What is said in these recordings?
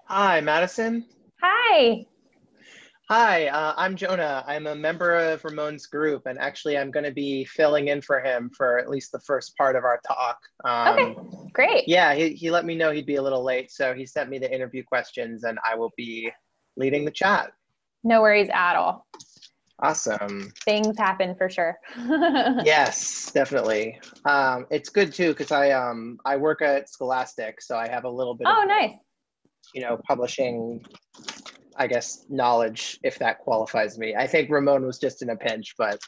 Hi, Madison. Hi. Hi, I'm Jonah. I'm a member of Ramon's group, and actually, I'm going to be filling in for him for at least the first part of our talk. Okay, great. Yeah, he let me know he'd be a little late, so he sent me the interview questions, and I will be leading the chat. No worries at all. Awesome. Things happen for sure. Yes, definitely. It's good too because I work at Scholastic, so I have a little bit of Oh, nice. publishing, I guess, knowledge, if that qualifies me. I think Ramon was just in a pinch, but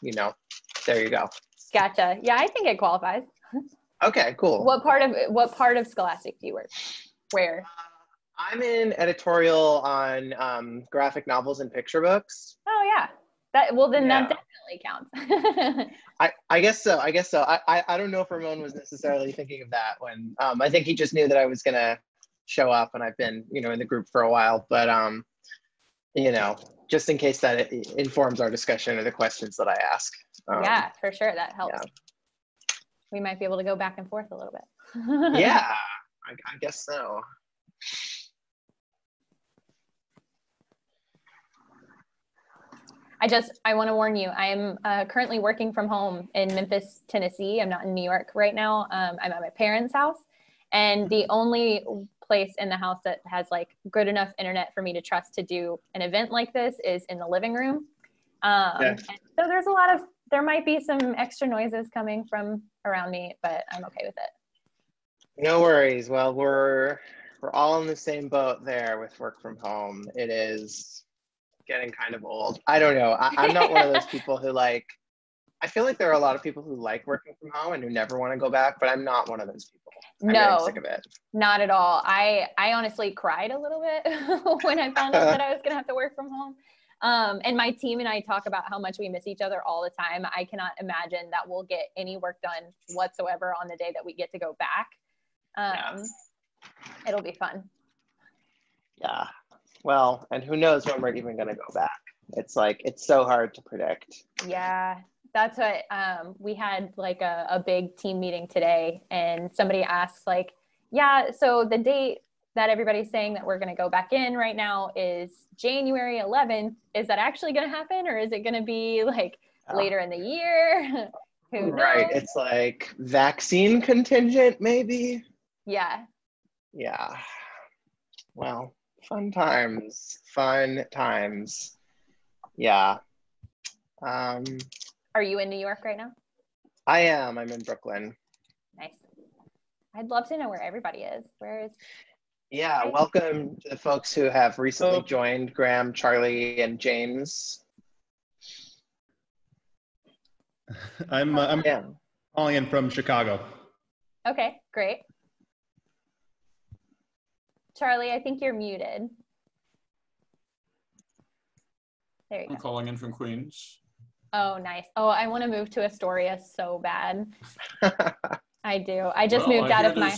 there you go. Gotcha. Yeah, I think it qualifies. Okay, cool. What part of Scholastic do you work? Where? I'm in editorial on graphic novels and picture books. Oh yeah. That definitely counts. I guess so. I don't know if Ramon was necessarily thinking of that when I think he just knew that I was gonna show up, and I've been in the group for a while, but just in case that it informs our discussion or the questions that I ask. Yeah, for sure. That helps. Yeah. We might be able to go back and forth a little bit. Yeah, I guess so. I want to warn you, I am currently working from home in Memphis, Tennessee. I'm not in New York right now. I'm at my parents' house, and the only place in the house that has like good enough internet for me to trust to do an event like this is in the living room. And so there might be some extra noises coming from around me, but I'm okay with it. No worries. Well, we're all in the same boat there with work from home. It is getting kind of old. I don't know. I'm not one of those people who I feel like there are a lot of people who like working from home and who never want to go back, but I'm not one of those people. I'm getting sick of it. Not at all. I honestly cried a little bit when I found out that I was going to have to work from home. And my team and I talk about how much we miss each other all the time. I cannot imagine that we'll get any work done whatsoever on the day that we get to go back. It'll be fun. Yeah. Well, and who knows when we're even going to go back. It's so hard to predict. Yeah, that's what we had like a big team meeting today, and somebody asked so the date that everybody's saying that we're going to go back in right now is January 11th. Is that actually going to happen, or is it going to be later in the year? Who knows? Right. It's like vaccine contingent, maybe. Yeah. Yeah. Well, fun times. Yeah. Are you in New York right now? I am. I'm in Brooklyn. Nice. I'd love to know where everybody is. Where is? Yeah. Welcome to the folks who have recently joined: Graham, Charlie, and James. I'm calling in from Chicago. Okay, great. Charlie, I think you're muted. There you go. I'm calling in from Queens. Oh, nice. Oh, I want to move to Astoria so bad. I do. I just moved out of my...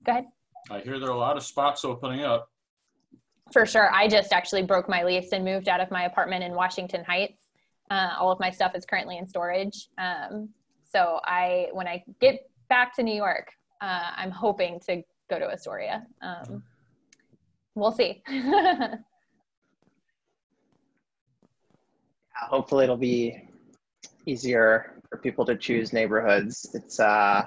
Go ahead. I hear there are a lot of spots opening up. For sure. I just actually broke my lease and moved out of my apartment in Washington Heights. All of my stuff is currently in storage. So when I get back to New York, I'm hoping to go to Astoria. We'll see. Hopefully it'll be easier for people to choose neighborhoods. It's I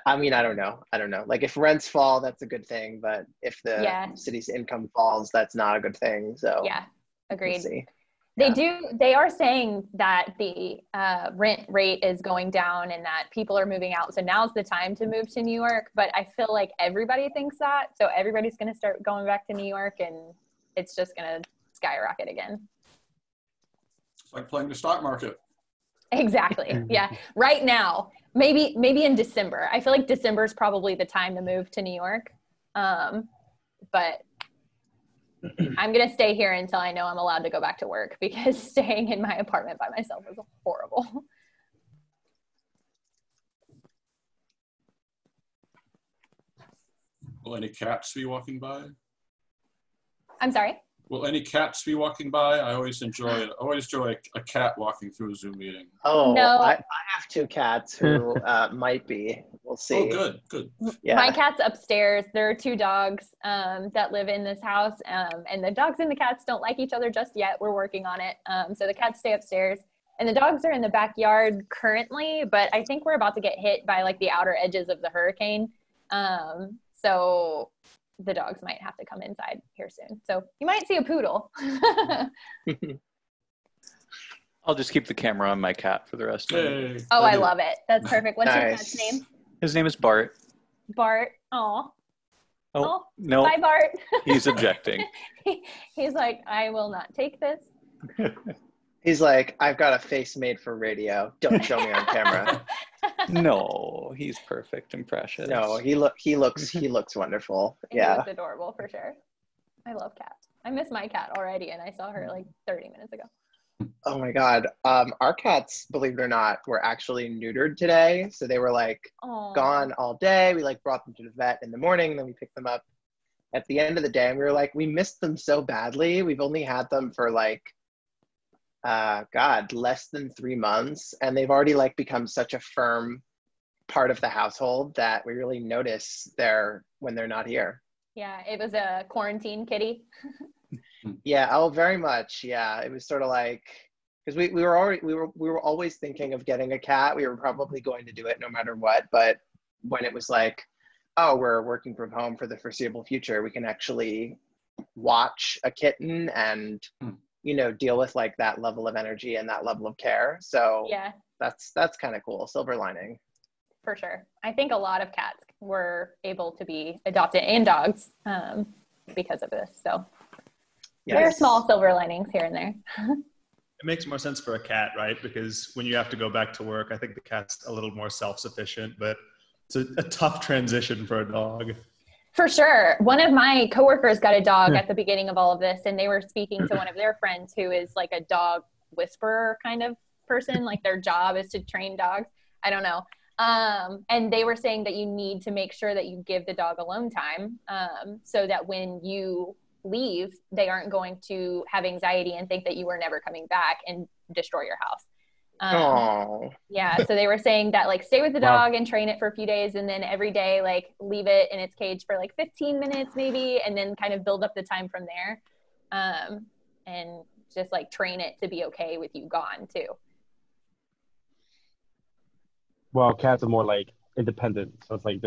don't know. Like if rents fall, that's a good thing, but if the city's income falls, that's not a good thing. So yeah, agreed. We'll They are saying that the rent rate is going down and that people are moving out. So now's the time to move to New York. But I feel like everybody thinks that. So everybody's going to start going back to New York, and it's just going to skyrocket again. It's like playing the stock market. Exactly. Yeah. Right now, maybe in December. I feel like December is probably the time to move to New York. But I'm going to stay here until I know I'm allowed to go back to work, because staying in my apartment by myself is horrible. Will any cats be walking by? I'm sorry? Will any cats be walking by? I always enjoy a cat walking through a Zoom meeting. Oh, no. I have two cats who might be. We'll see. Oh, good. Yeah. My cat's upstairs. There are two dogs that live in this house, and the dogs and the cats don't like each other just yet. We're working on it. So the cats stay upstairs, and the dogs are in the backyard currently, but I think we're about to get hit by like the outer edges of the hurricane. So the dogs might have to come inside here soon. So you might see a poodle. I'll just keep the camera on my cat for the rest of it. Oh, I love it. That's perfect. What's your Nice. cat's name? His name is Bart. Bart. Oh, No, bye, Bart. he's objecting. He's like, I will not take this. He's like, I've got a face made for radio. Don't show me on camera. No, he's perfect and precious. No, he looks wonderful. He Yeah. looks adorable for sure. I love cats. I miss my cat already, and I saw her like 30 minutes ago. Oh my God. Our cats, believe it or not, were actually neutered today. So they were like Aww. gone all day. We like brought them to the vet in the morning, then we picked them up at the end of the day, and we were like, we missed them so badly. We've only had them for like less than 3 months, and they've already like become such a firm part of the household that we really notice when they're not here. Yeah, it was a quarantine kitty. Yeah, oh, very much. Yeah, it was sort of like, because we were always thinking of getting a cat. We were probably going to do it no matter what. But when it was like, oh, we're working from home for the foreseeable future, we can actually watch a kitten and deal with like that level of energy and that level of care. So Yeah, that's kind of cool. Silver lining. for sure. I think a lot of cats were able to be adopted, and dogs, because of this. So there are small silver linings here and there. It makes more sense for a cat, right? Because when you have to go back to work, I think the cat's a little more self-sufficient, but it's a tough transition for a dog. For sure. One of my coworkers got a dog at the beginning of all of this, and they were speaking to one of their friends who is like a dog whisperer kind of person. Like their job is to train dogs. I don't know. And they were saying that you need to make sure that you give the dog alone time, so that when you leave, they aren't going to have anxiety and think that you were never coming back and destroy your house. Yeah, so they were saying that like stay with the dog and train it for a few days, and then every day like leave it in its cage for like 15 minutes maybe, and then kind of build up the time from there, and just like train it to be okay with you gone too. Well, cats are more like independent, so it's like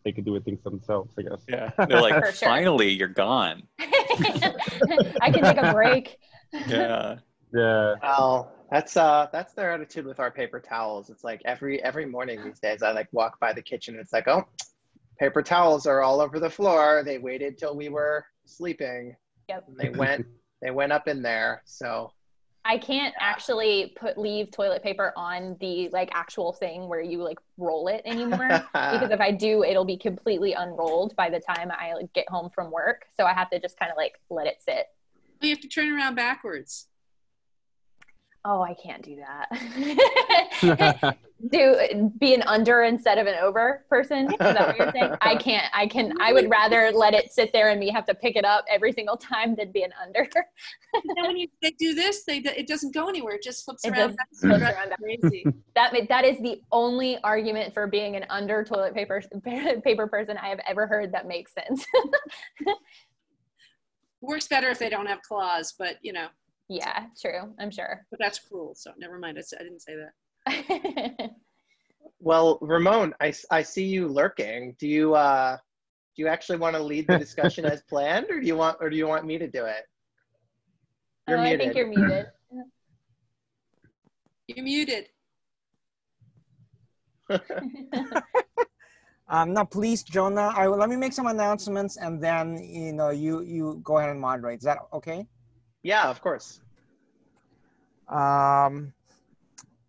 they can do things themselves, I guess. Yeah, they're like, For sure. finally, you're gone. I can take a break. Yeah. Yeah. Well, that's their attitude with our paper towels. It's like every morning these days, I like walk by the kitchen and it's like, oh, paper towels are all over the floor. They waited till we were sleeping. Yep. And they went up in there. So I can't actually leave toilet paper on the like actual thing where you like roll it anymore, because if I do, it'll be completely unrolled by the time I like get home from work. So I have to just kind of like let it sit. You have to turn around backwards. Oh, I can't do that. Be an under instead of an over person? Is that what you're saying? I would rather let it sit there and me have to pick it up every single time than be an under. And when they do this, it doesn't go anywhere. It just flips It around. just flips around. Crazy. That is the only argument for being an under toilet paper person I have ever heard that makes sense. Works better if they don't have claws, but you know. Yeah, true. I'm sure. But that's cruel, so never mind. I didn't say that. well, Ramon, I see you lurking. Do you actually want to lead the discussion as planned, or do you want me to do it? You're muted. I think you're muted. You're muted. No, please, Jonah. Let me make some announcements, and then you go ahead and moderate. Is that okay? Yeah, of course.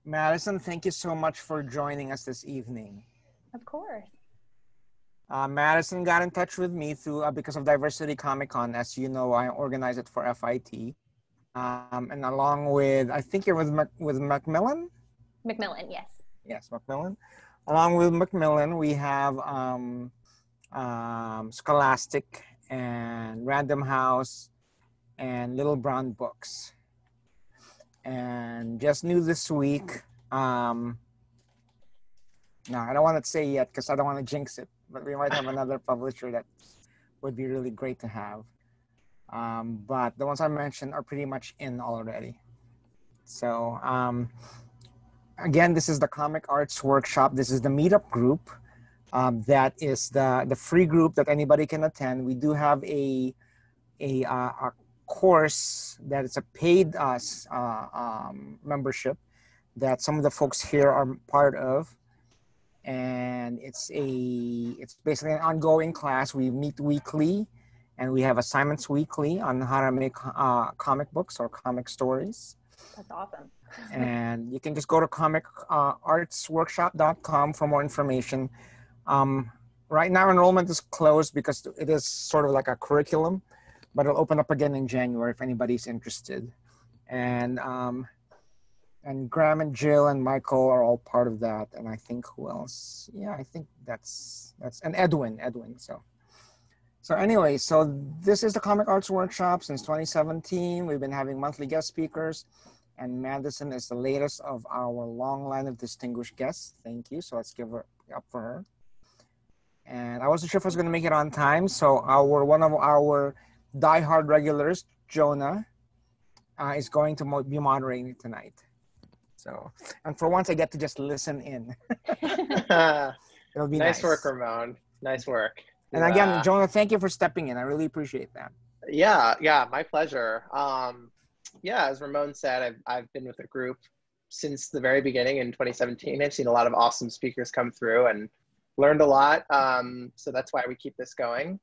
Madison, thank you so much for joining us this evening. Of course. Madison got in touch with me because of Diversity Comic Con. As you know, I organized it for FIT. And along with, I think you're with Macmillan? Macmillan, yes. Yes, Macmillan. Along with Macmillan, we have Scholastic and Random House and Little Brown Books. And just new this week, No, I don't want to say yet because I don't want to jinx it. But we might have another publisher that would be really great to have. But the ones I mentioned are pretty much in already. So again, this is the Comic Arts Workshop. This is the meetup group. That is the free group that anybody can attend. We do have a course that is a paid membership that some of the folks here are part of, and it's basically an ongoing class. We meet weekly, and we have assignments weekly on how to make comic books or comic stories. That's awesome. And you can just go to comicartsworkshop.com for more information. Right now enrollment is closed because it is sort of like a curriculum, but it'll open up again in January if anybody's interested. And Graham and Jill and Michael are all part of that. And I think who else? Yeah, I think that's and Edwin. So anyway, so this is the Comic Arts Workshop since 2017. We've been having monthly guest speakers, and Madison is the latest of our long line of distinguished guests. Thank you. So let's give her up for her. And I wasn't sure if I was going to make it on time. So one of our diehard regulars, Jonah, is going to be moderating tonight. So, and for once I get to just listen in. It'll be nice. Nice work, Ramon. Nice work. And again, Jonah, thank you for stepping in. I really appreciate that. Yeah, my pleasure. Yeah, as Ramon said, I've been with the group since the very beginning in 2017. I've seen a lot of awesome speakers come through and learned a lot. So that's why we keep this going.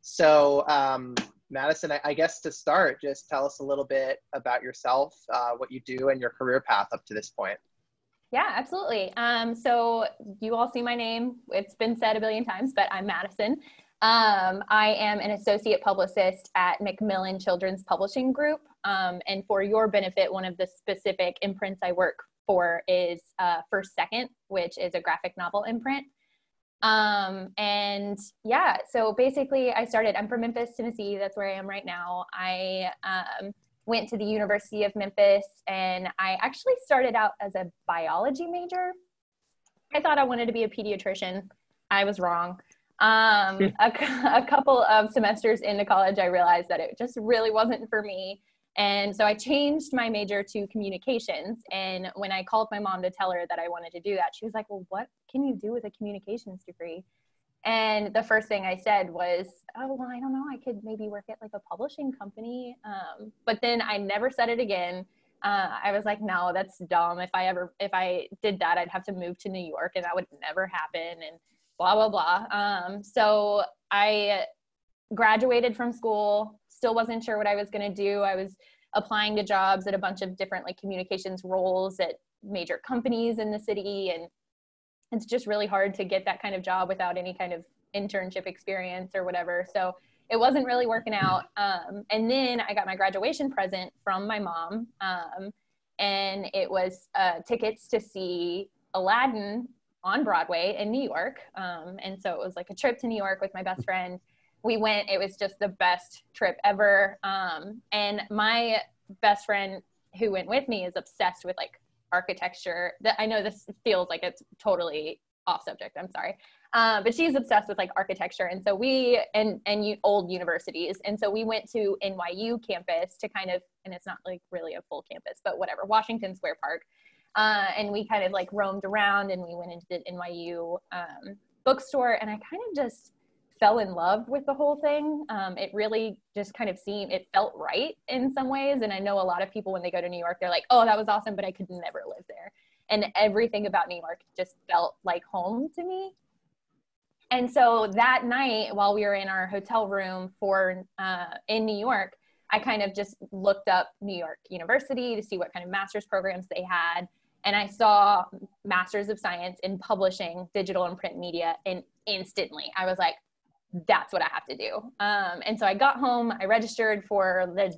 So Madison, I guess to start, just tell us a little bit about yourself, what you do, and your career path up to this point. Yeah, absolutely. So you all see my name. It's been said a billion times, but I'm Madison. I am an associate publicist at Macmillan Children's Publishing Group. And for your benefit, one of the specific imprints I work for is First Second, which is a graphic novel imprint. And yeah, so basically I'm from Memphis, Tennessee. That's where I am right now. I went to the University of Memphis, and I actually started out as a biology major. I thought I wanted to be a pediatrician. I was wrong. A couple of semesters into college, I realized that it just really wasn't for me. And so I changed my major to communications. And when I called my mom to tell her that I wanted to do that, she was like, well, what can you do with a communications degree? And the first thing I said was, oh, well, I don't know. I could maybe work at like a publishing company. But then I never said it again. I was like, no, that's dumb. If I did that, I'd have to move to New York, and that would never happen, and blah, blah, blah. So I graduated from school, still wasn't sure what I was going to do. I was applying to jobs at a bunch of different like communications roles at major companies in the city. And it's just really hard to get that kind of job without any kind of internship experience or whatever. So it wasn't really working out. And then I got my graduation present from my mom. And it was tickets to see Aladdin on Broadway in New York. And so it was like a trip to New York with my best friend. We went, it was just the best trip ever. And my best friend who went with me is obsessed with like architecture. I know this feels like it's totally off subject, I'm sorry. But she's obsessed with like architecture. And so old universities. And so we went to NYU campus to kind of, and it's not like really a full campus, but whatever, Washington Square Park. And we kind of like roamed around, and we went into the NYU bookstore, and I kind of just fell in love with the whole thing. It really just kind of it felt right in some ways. And I know a lot of people when they go to New York, they're like, oh, that was awesome, but I could never live there. And everything about New York just felt like home to me. And so that night, while we were in our hotel room in New York, I kind of just looked up New York University to see what kind of master's programs they had. And I saw Masters of Science in Publishing, Digital and Print Media, and instantly I was like, that's what I have to do. And so I got home, I registered for the,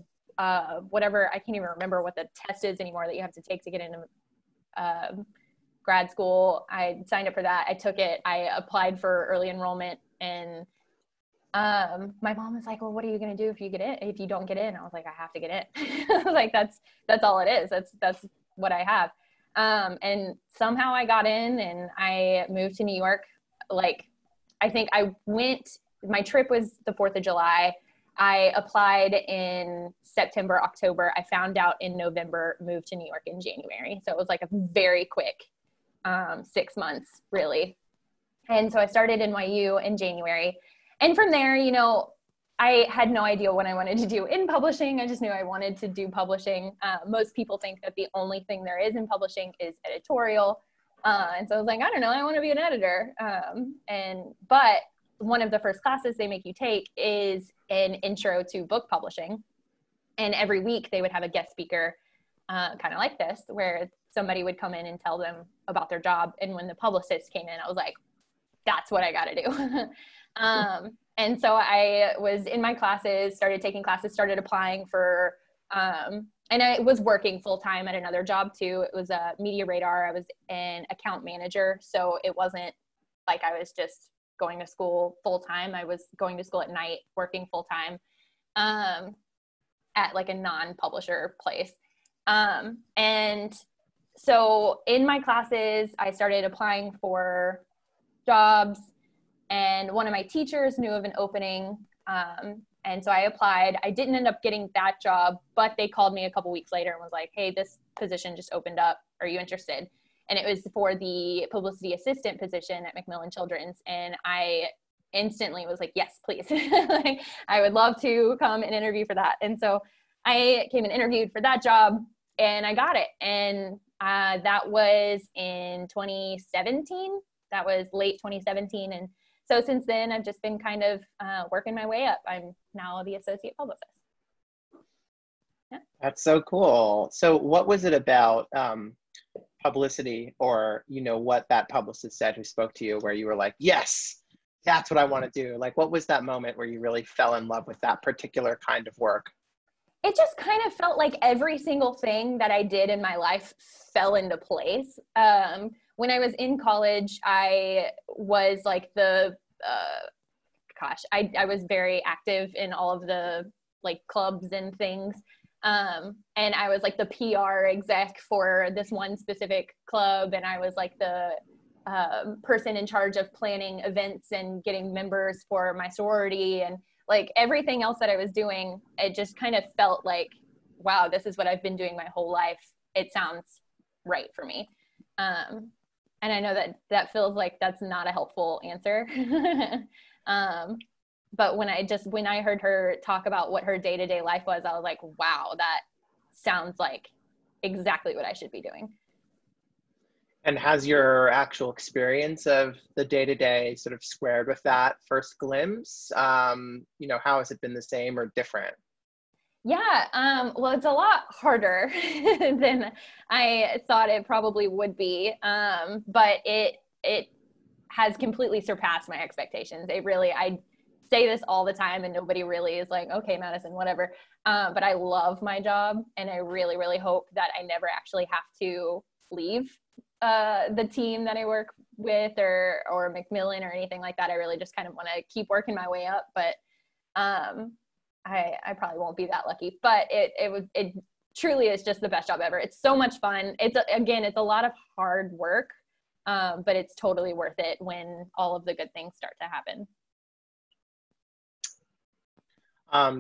whatever, I can't even remember what the test is anymore that you have to take to get into grad school. I signed up for that. I took it. I applied for early enrollment, and my mom was like, well, what are you going to do if you don't get in? I was like, I have to get in. I was like, that's all it is. That's what I have. And somehow I got in and I moved to New York. Like, I think my trip was the 4th of July. I applied in September, October. I found out in November, moved to New York in January. So it was like a very quick 6 months, really. And so I started NYU in January. And from there, you know, I had no idea what I wanted to do in publishing. I just knew I wanted to do publishing. Most people think that the only thing there is in publishing is editorial. And so I was like, I don't know, I want to be an editor. But one of the first classes they make you take is an intro to book publishing. And every week they would have a guest speaker, kind of like this, where somebody would come in and tell them about their job. And when the publicist came in, I was like, that's what I got to do. And so I was in my classes, started taking classes, started applying for, and I was working full time at another job too. It was a Media Radar. I was an account manager. So it wasn't like I was just going to school full time. I was going to school at night, working full time at like a non-publisher place. And so in my classes, I started applying for jobs. And one of my teachers knew of an opening. And so I applied. I didn't end up getting that job, but they called me a couple weeks later and was like, hey, this position just opened up. Are you interested? And it was for the publicity assistant position at Macmillan Children's. And I instantly was like, yes, please. Like, I would love to come and interview for that. And so I came and interviewed for that job and I got it. And that was in 2017. That was late 2017. And so since then, I've just been kind of working my way up. I'm now the associate publicist. Yeah. That's so cool. So what was it about publicity, or, you know, what that publicist said who spoke to you where you were like, yes, that's what I want to do? Like, what was that moment where you really fell in love with that particular kind of work? It just kind of felt like every single thing that I did in my life fell into place. When I was in college, I was like I was very active in all of the like clubs and things. And I was like the PR exec for this one specific club. And I was like the person in charge of planning events and getting members for my sorority. And like everything else that I was doing, it just kind of felt like, wow, this is what I've been doing my whole life. It sounds right for me. And I know that feels like that's not a helpful answer. But when I heard her talk about what her day-to-day life was, I was like, wow, that sounds like exactly what I should be doing. And has your actual experience of the day-to-day sort of squared with that first glimpse? You know, how has it been the same or different? Yeah, well, it's a lot harder than I thought it probably would be, but it has completely surpassed my expectations. I say this all the time and nobody really is like, okay, Madison, whatever. But I love my job and I really, really hope that I never actually have to leave the team that I work with or Macmillan or anything like that. I really just kind of want to keep working my way up, but I probably won't be that lucky, but it truly is just the best job ever. It's so much fun. It's a lot of hard work, but it's totally worth it when all of the good things start to happen.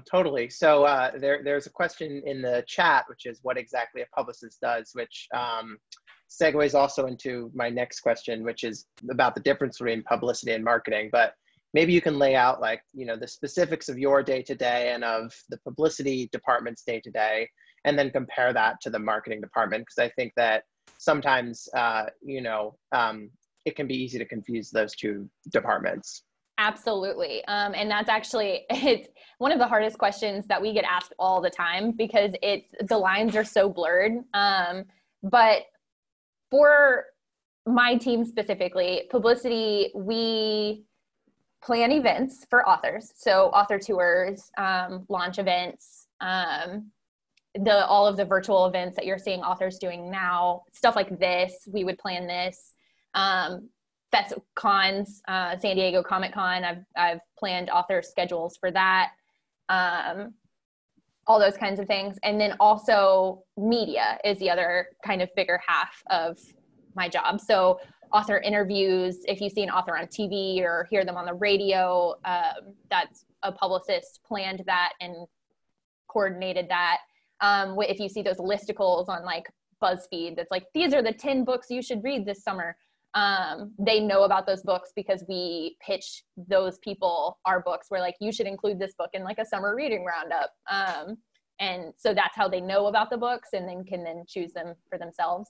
Totally. So there's a question in the chat, which is what exactly a publicist does, which segues also into my next question, which is about the difference between publicity and marketing. But maybe you can lay out, like, you know, the specifics of your day-to-day and of the publicity department's day-to-day, and then compare that to the marketing department, because I think that sometimes, it can be easy to confuse those two departments. Absolutely. And that's actually, it's one of the hardest questions that we get asked all the time because the lines are so blurred. But for my team specifically, publicity, we plan events for authors. So author tours, launch events, all of the virtual events that you're seeing authors doing now, stuff like this, we would plan this. Cons, San Diego Comic Con, I've planned author schedules for that. all those kinds of things. And then also media is the other kind of bigger half of my job. So author interviews, if you see an author on TV or hear them on the radio, that's a publicist planned that and coordinated that. If you see those listicles on like BuzzFeed, that's like, these are the 10 books you should read this summer. They know about those books because we pitch those people our books. We're like, you should include this book in like a summer reading roundup. And so that's how they know about the books and then can then choose them for themselves.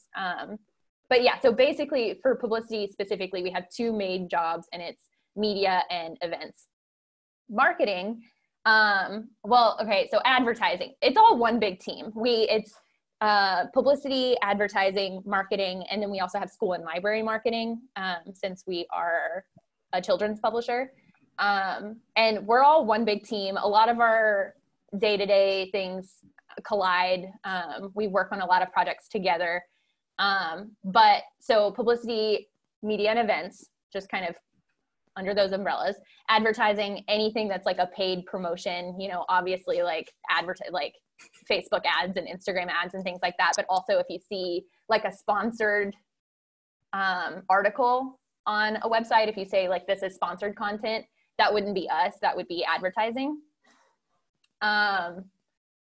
But yeah, so basically for publicity specifically, we have two main jobs, and it's media and events. Marketing, okay, so advertising, it's all one big team. It's publicity, advertising, marketing, and then we also have school and library marketing, since we are a children's publisher. And we're all one big team. A lot of our day-to-day things collide. We work on a lot of projects together. But so publicity, media, and events, just kind of under those umbrellas. Advertising, anything that's like a paid promotion, you know, obviously like like Facebook ads and Instagram ads and things like that. But also if you see like a sponsored article on a website, if you say like, this is sponsored content, that wouldn't be us, that would be advertising.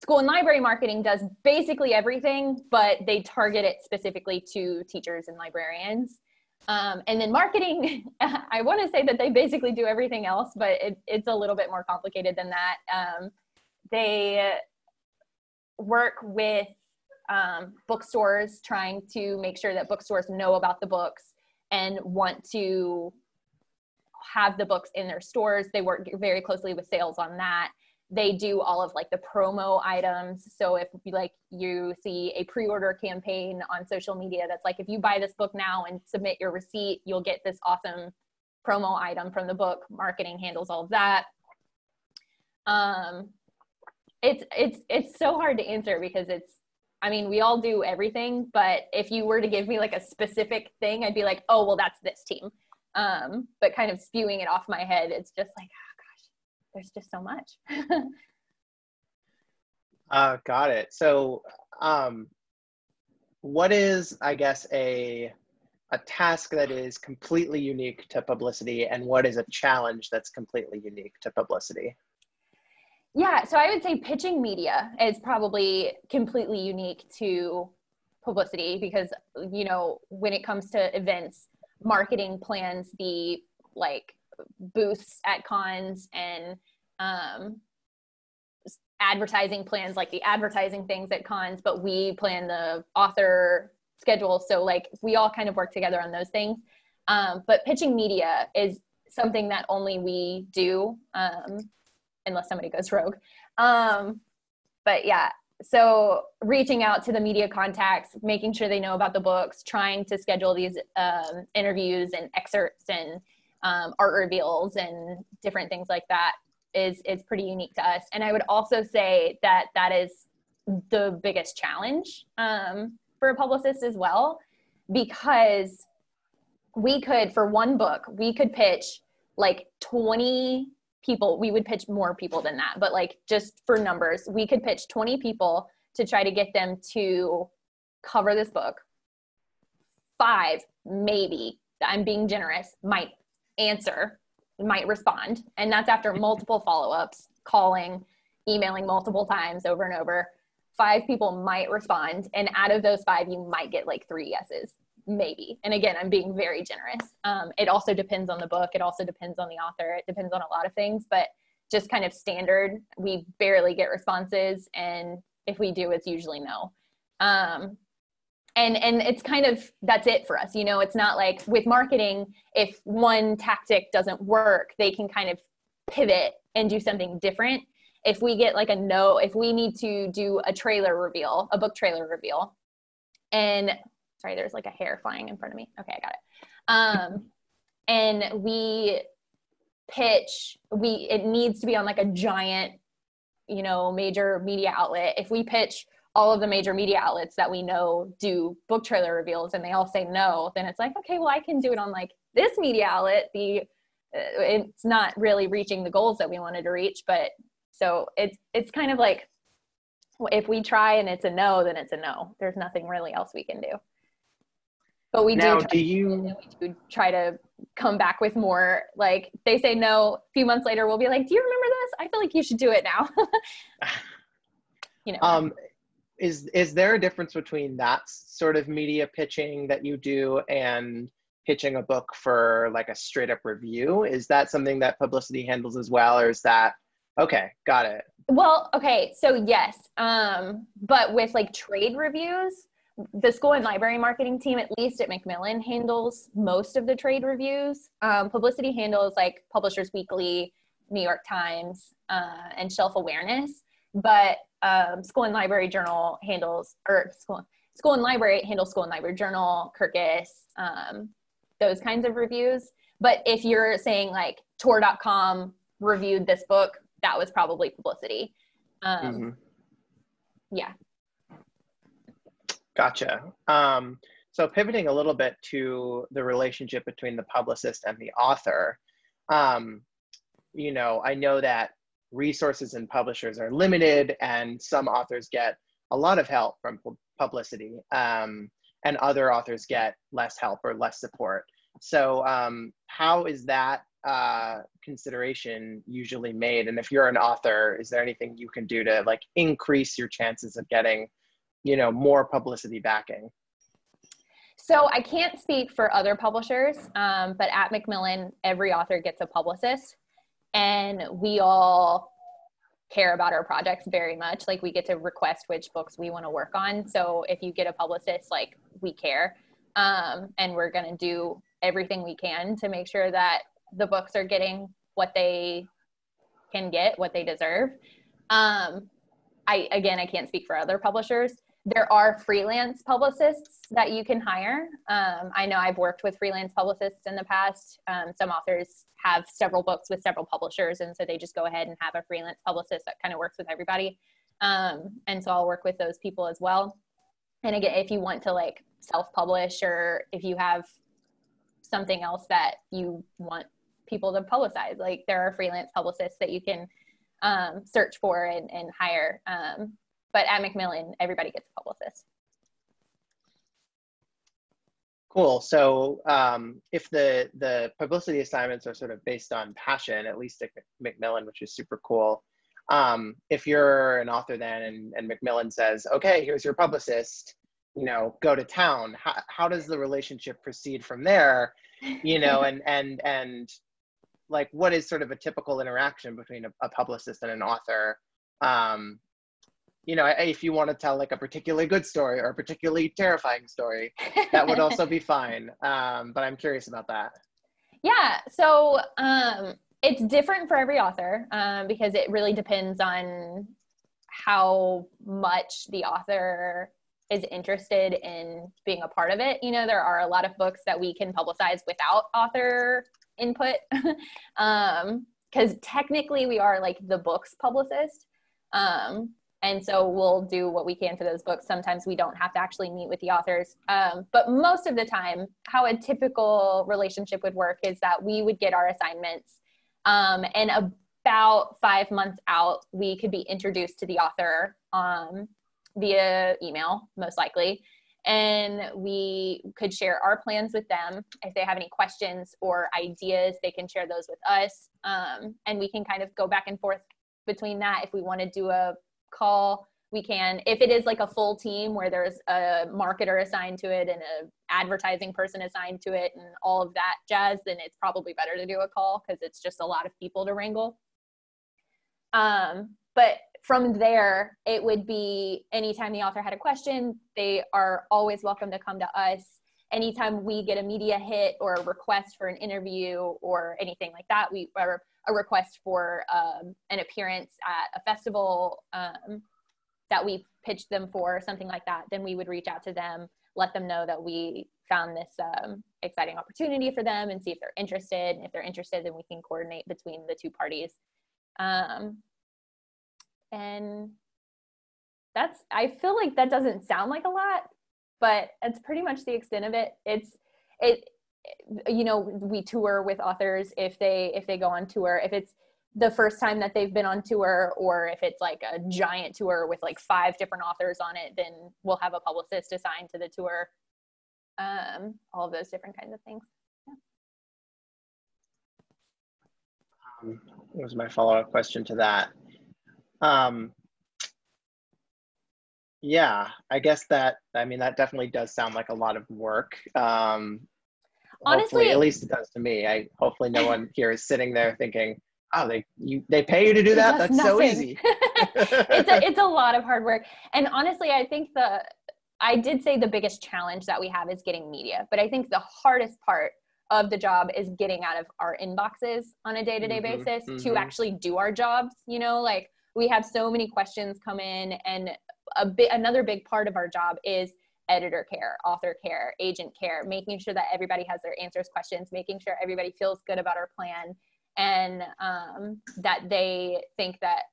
School and library marketing does basically everything, but they target it specifically to teachers and librarians. And then marketing, I want to say that they basically do everything else, but it's a little bit more complicated than that. They work with bookstores, trying to make sure that bookstores know about the books and want to have the books in their stores. They work very closely with sales on that. They do all of like the promo items. So if like you see a pre-order campaign on social media that's like, if you buy this book now and submit your receipt, you'll get this awesome promo item from the book. Marketing handles all of that. It's so hard to answer because I mean, we all do everything, but if you were to give me like a specific thing, I'd be like, oh, well, that's this team. But kind of spewing it off my head, it's just like, there's just so much. Got it. So what is, I guess, a task that is completely unique to publicity, and what is a challenge that's completely unique to publicity? Yeah, so I would say pitching media is probably completely unique to publicity because, you know, when it comes to events, marketing plans the like booths at cons and advertising plans like the advertising things at cons, but we plan the author schedule. So like we all kind of work together on those things. But pitching media is something that only we do, unless somebody goes rogue. But yeah, so reaching out to the media contacts, making sure they know about the books, trying to schedule these interviews and excerpts and art reveals and different things like that is pretty unique to us. And I would also say that that is the biggest challenge for a publicist as well, because we could, for one book, we could pitch like 20 people. We would pitch more people than that, but like just for numbers, we could pitch 20 people to try to get them to cover this book. 5, maybe, I'm being generous, might answer, might respond. And that's after multiple follow-ups, calling, emailing multiple times over and over. 5 people might respond. And out of those 5, you might get like 3 yeses, maybe. And again, I'm being very generous. It also depends on the book. It also depends on the author. It depends on a lot of things, but just kind of standard, we barely get responses. And if we do, it's usually no. And it's kind of, that's it for us. You know, it's not like with marketing, if one tactic doesn't work, they can kind of pivot and do something different. If we get like a no, if we need to do a trailer reveal, a book trailer reveal, and sorry, there's like a hair flying in front of me. Okay, I got it. And we pitch, it needs to be on like a giant, you know, major media outlet. If we pitch all of the major media outlets that we know do book trailer reveals and they all say no, then it's like, okay, well, I can do it on like this media outlet. It's not really reaching the goals that we wanted to reach, but so it's kind of like if we try and it's a no, then it's a no. There's nothing really else we can do. But we Now, do try to come back with more. Like, they say no, a few months later, we'll be like, do you remember this? I feel like you should do it now. You know. Is there a difference between that sort of media pitching that you do and pitching a book for like a straight up review? Is that something that Publicity handles as well, or is that okay? Got it. Well, okay, so yes, but with like trade reviews, the school and library marketing team, at least at Macmillan, handles most of the trade reviews. Publicity handles like Publishers Weekly, New York Times, and Shelf Awareness. But School and Library Journal handles, or School and Library handles School and Library Journal, Kirkus, those kinds of reviews. But if you're saying like Tor.com reviewed this book, that was probably Publicity. Yeah. Gotcha. So pivoting a little bit to the relationship between the publicist and the author, you know, I know that resources and publishers are limited, and some authors get a lot of help from Publicity, and other authors get less help or less support. So how is that consideration usually made? And if you're an author, is there anything you can do to like increase your chances of getting, you know, more Publicity backing? So I can't speak for other publishers, but at Macmillan, every author gets a publicist, and we all care about our projects very much. Like, we get to request which books we want to work on. So if you get a publicist, like, we care, and we're going to do everything we can to make sure that the books are getting what they can get, what they deserve. I can't speak for other publishers. There are freelance publicists that you can hire. I know I've worked with freelance publicists in the past. Some authors have several books with several publishers, and so they just go ahead and have a freelance publicist that kind of works with everybody. And so I'll work with those people as well. And again, if you want to like self-publish, or if you have something else that you want people to publicize, like, there are freelance publicists that you can search for and hire. But at Macmillan, everybody gets a publicist. Cool. So if the Publicity assignments are sort of based on passion, at least at Macmillan, which is super cool. If you're an author then and Macmillan says, okay, here's your publicist, you know, go to town, how does the relationship proceed from there? You know, and like, what is sort of a typical interaction between a publicist and an author? You know, if you want to tell like a particularly good story or a particularly terrifying story, that would also be fine. But I'm curious about that. Yeah, so it's different for every author, because it really depends on how much the author is interested in being a part of it. You know, there are a lot of books that we can publicize without author input, because technically we are like the book's publicist. And so we'll do what we can for those books. Sometimes we don't have to actually meet with the authors. But most of the time, how a typical relationship would work is that we would get our assignments, and about 5 months out, we could be introduced to the author via email, most likely. And we could share our plans with them. If they have any questions or ideas, they can share those with us. And we can kind of go back and forth between that. If we want to do a call, we can. If it is like a full team where there's a marketer assigned to it and an advertising person assigned to it and all of that jazz, then it's probably better to do a call, because it's just a lot of people to wrangle. But from there, it would be anytime the author had a question, they are always welcome to come to us. Anytime we get a media hit or a request for an interview or anything like that, or a request for an appearance at a festival that we pitched them for, something like that, then we would reach out to them, let them know that we found this exciting opportunity for them, and see if they're interested. And if they're interested, then we can coordinate between the two parties. And I feel like that doesn't sound like a lot, but it's pretty much the extent of it. You know, we tour with authors if they go on tour. If it's the first time that they've been on tour, or if it's like a giant tour with like 5 different authors on it, then we'll have a publicist assigned to the tour. All of those different kinds of things. What was my follow-up question to that? Yeah, I guess that definitely does sound like a lot of work. Honestly, hopefully, at least it does to me. Hopefully no one here is sitting there thinking, oh, they pay you to do that? That's nothing. so easy. It's a lot of hard work. And honestly, I think I did say the biggest challenge that we have is getting media, but I think the hardest part of the job is getting out of our inboxes on a day-to-day basis to actually do our jobs. You know, like we have so many questions come in, and another big part of our job is editor care, author care, agent care, making sure that everybody has their answers questions, making sure everybody feels good about our plan, and that they think that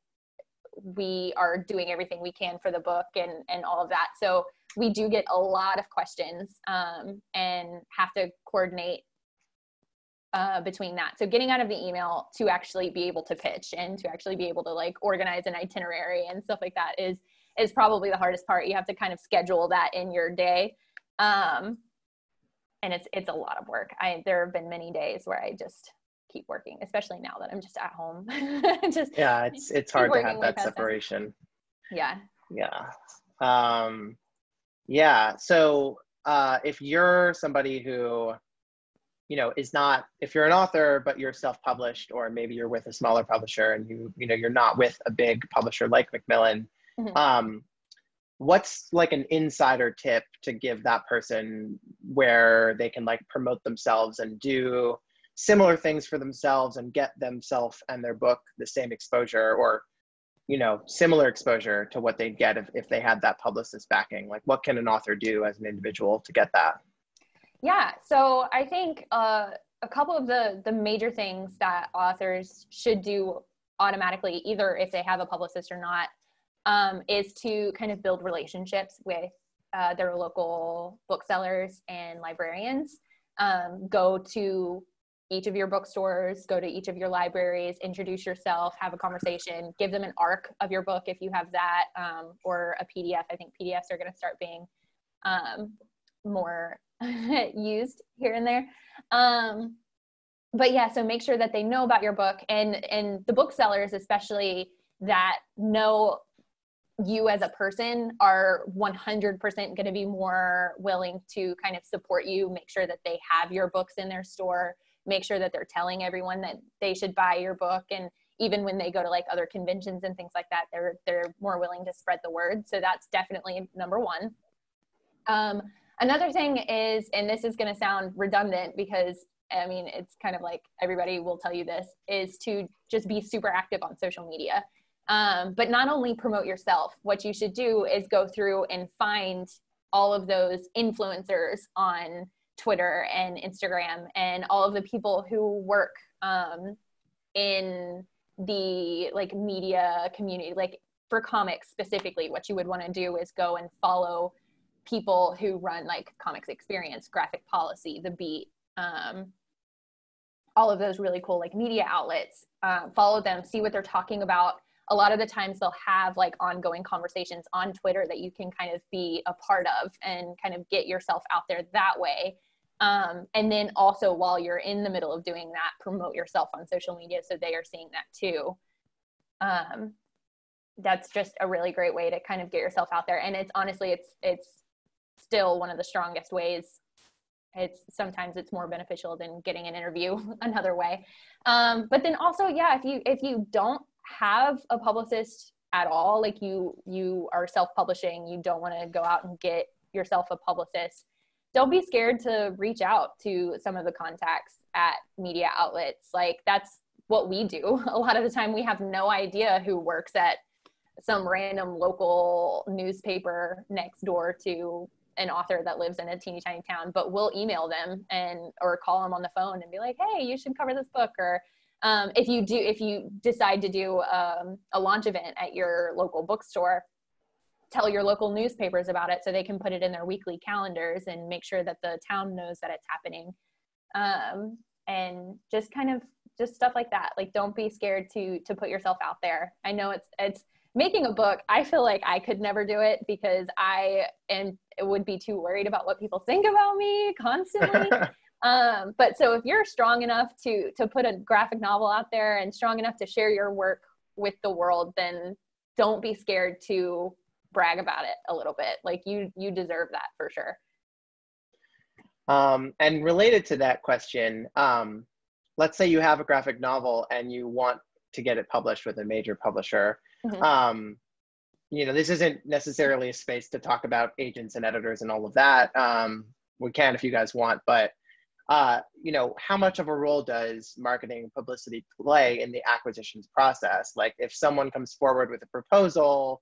we are doing everything we can for the book and all of that. So we do get a lot of questions and have to coordinate between that. So getting out of the email to actually be able to pitch and to actually be able to like organize an itinerary and stuff like that is probably the hardest part. You have to kind of schedule that in your day. And it's a lot of work. There have been many days where I just keep working, especially now that I'm just at home. It's hard to have that separation. Yeah. So if you're somebody who, if you're an author, but you're self-published, or maybe you're with a smaller publisher and you're not with a big publisher like Macmillan, what's like an insider tip to give that person where they can like promote themselves and do similar things for themselves and get themselves and their book the same exposure, or similar exposure to what they'd get if they had that publicist backing? Like, what can an author do as an individual to get that? Yeah, so I think a couple of the major things that authors should do automatically, either if they have a publicist or not, is to kind of build relationships with their local booksellers and librarians. Go to each of your bookstores, go to each of your libraries, introduce yourself, have a conversation, give them an ARC of your book if you have that, or a PDF. I think PDFs are going to start being more used here and there. But yeah, so make sure that they know about your book, and the booksellers especially that know you as a person are 100% going to be more willing to kind of support you, make sure that they have your books in their store, make sure that they're telling everyone that they should buy your book. And even when they go to like other conventions and things like that, they're more willing to spread the word. So that's definitely number one. Another thing is, and this is going to sound redundant because I mean, it's kind of like everybody will tell you this, is to just be super active on social media. But not only promote yourself, what you should do is go through and find all of those influencers on Twitter and Instagram and all of the people who work in the like media community. Like for comics specifically, what you would want to do is go and follow people who run like Comics Experience, Graphic Policy, The Beat, all of those really cool like media outlets. Follow them, see what they're talking about. A lot of the times they'll have like ongoing conversations on Twitter that you can kind of be a part of and kind of get yourself out there that way. And then also while you're in the middle of doing that, promote yourself on social media so they are seeing that too. That's just a really great way to kind of get yourself out there. And it's honestly, it's still one of the strongest ways. Sometimes it's more beneficial than getting an interview another way. But then also, yeah, if you don't have a publicist at all, like you are self-publishing, you don't want to go out and get yourself a publicist, don't be scared to reach out to some of the contacts at media outlets. Like that's what we do. A lot of the time we have no idea who works at some random local newspaper next door to an author that lives in a teeny tiny town, but we'll email them or call them on the phone and be like, hey, you should cover this book. Or if you decide to do a launch event at your local bookstore, tell your local newspapers about it so they can put it in their weekly calendars and make sure that the town knows that it's happening. And just kind of just stuff like that. Like, don't be scared to put yourself out there. I know it's making a book. I feel like I could never do it because would be too worried about what people think about me constantly. But so if you're strong enough to put a graphic novel out there and strong enough to share your work with the world, then don't be scared to brag about it a little bit. Like, you deserve that for sure. And related to that question, let's say you have a graphic novel and you want to get it published with a major publisher. Mm-hmm. You know, this isn't necessarily a space to talk about agents and editors and all of that. We can if you guys want, but you know, how much of a role does marketing and publicity play in the acquisitions process? Like, if someone comes forward with a proposal,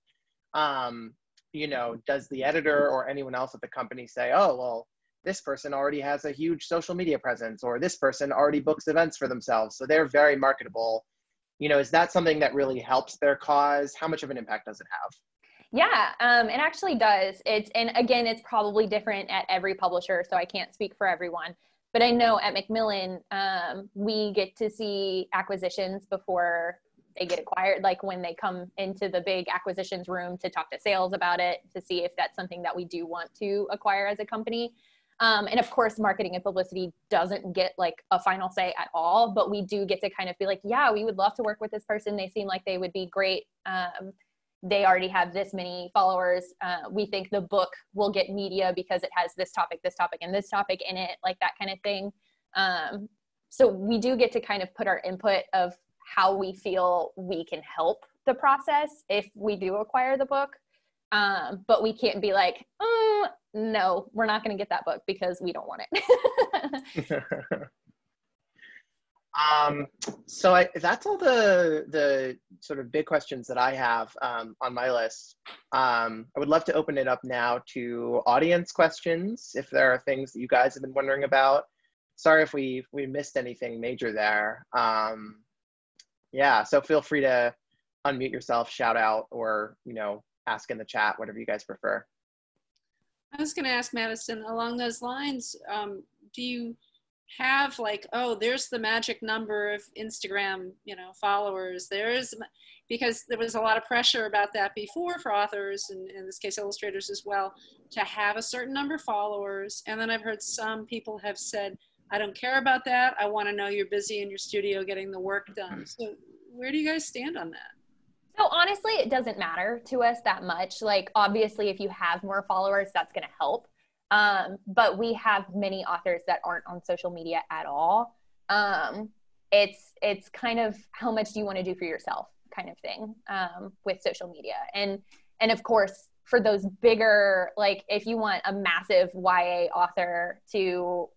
you know, does the editor or anyone else at the company say, oh, well, this person already has a huge social media presence, or this person already books events for themselves, so they're very marketable. You know, is that something that really helps their cause? How much of an impact does it have? Yeah, it actually does. And again, it's probably different at every publisher, so I can't speak for everyone. But I know at Macmillan, we get to see acquisitions before they get acquired, like when they come into the big acquisitions room to talk to sales about it, to see if that's something that we do want to acquire as a company. And of course, marketing and publicity doesn't get like a final say at all, but we do get to kind of be like, yeah, we would love to work with this person. They seem like they would be great. They already have this many followers. We think the book will get media because it has this topic, and this topic in it, like that kind of thing. So we do get to kind of put our input of how we feel we can help the process if we do acquire the book. But we can't be like, no, we're not going to get that book because we don't want it. So that's all the sort of big questions that I have on my list. I would love to open it up now to audience questions, if there are things that you guys have been wondering about. Sorry if we missed anything major there. Yeah, so feel free to unmute yourself, shout out, or, you know, ask in the chat, whatever you guys prefer. I was going to ask Madison along those lines. Do you have like, oh, there's the magic number of Instagram, you know, followers? Because there was a lot of pressure about that before for authors, and in this case, illustrators as well, to have a certain number of followers. And then I've heard some people have said, I don't care about that. I want to know you're busy in your studio getting the work done. So where do you guys stand on that? So honestly, it doesn't matter to us that much. Like, obviously, if you have more followers, that's going to help. But we have many authors that aren't on social media at all. It's kind of how much do you want to do for yourself kind of thing with social media. And of course, for those bigger, like if you want a massive YA author to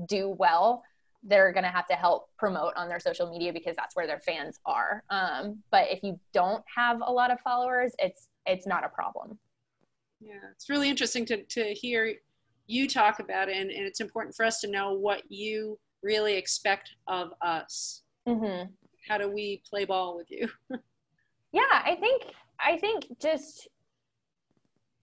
do well, they're going to have to help promote on their social media because that's where their fans are. But if you don't have a lot of followers, it's not a problem. Yeah, it's really interesting to hear you talk about it, and it's important for us to know what you really expect of us. Mm-hmm. How do we play ball with you? Yeah, I think just,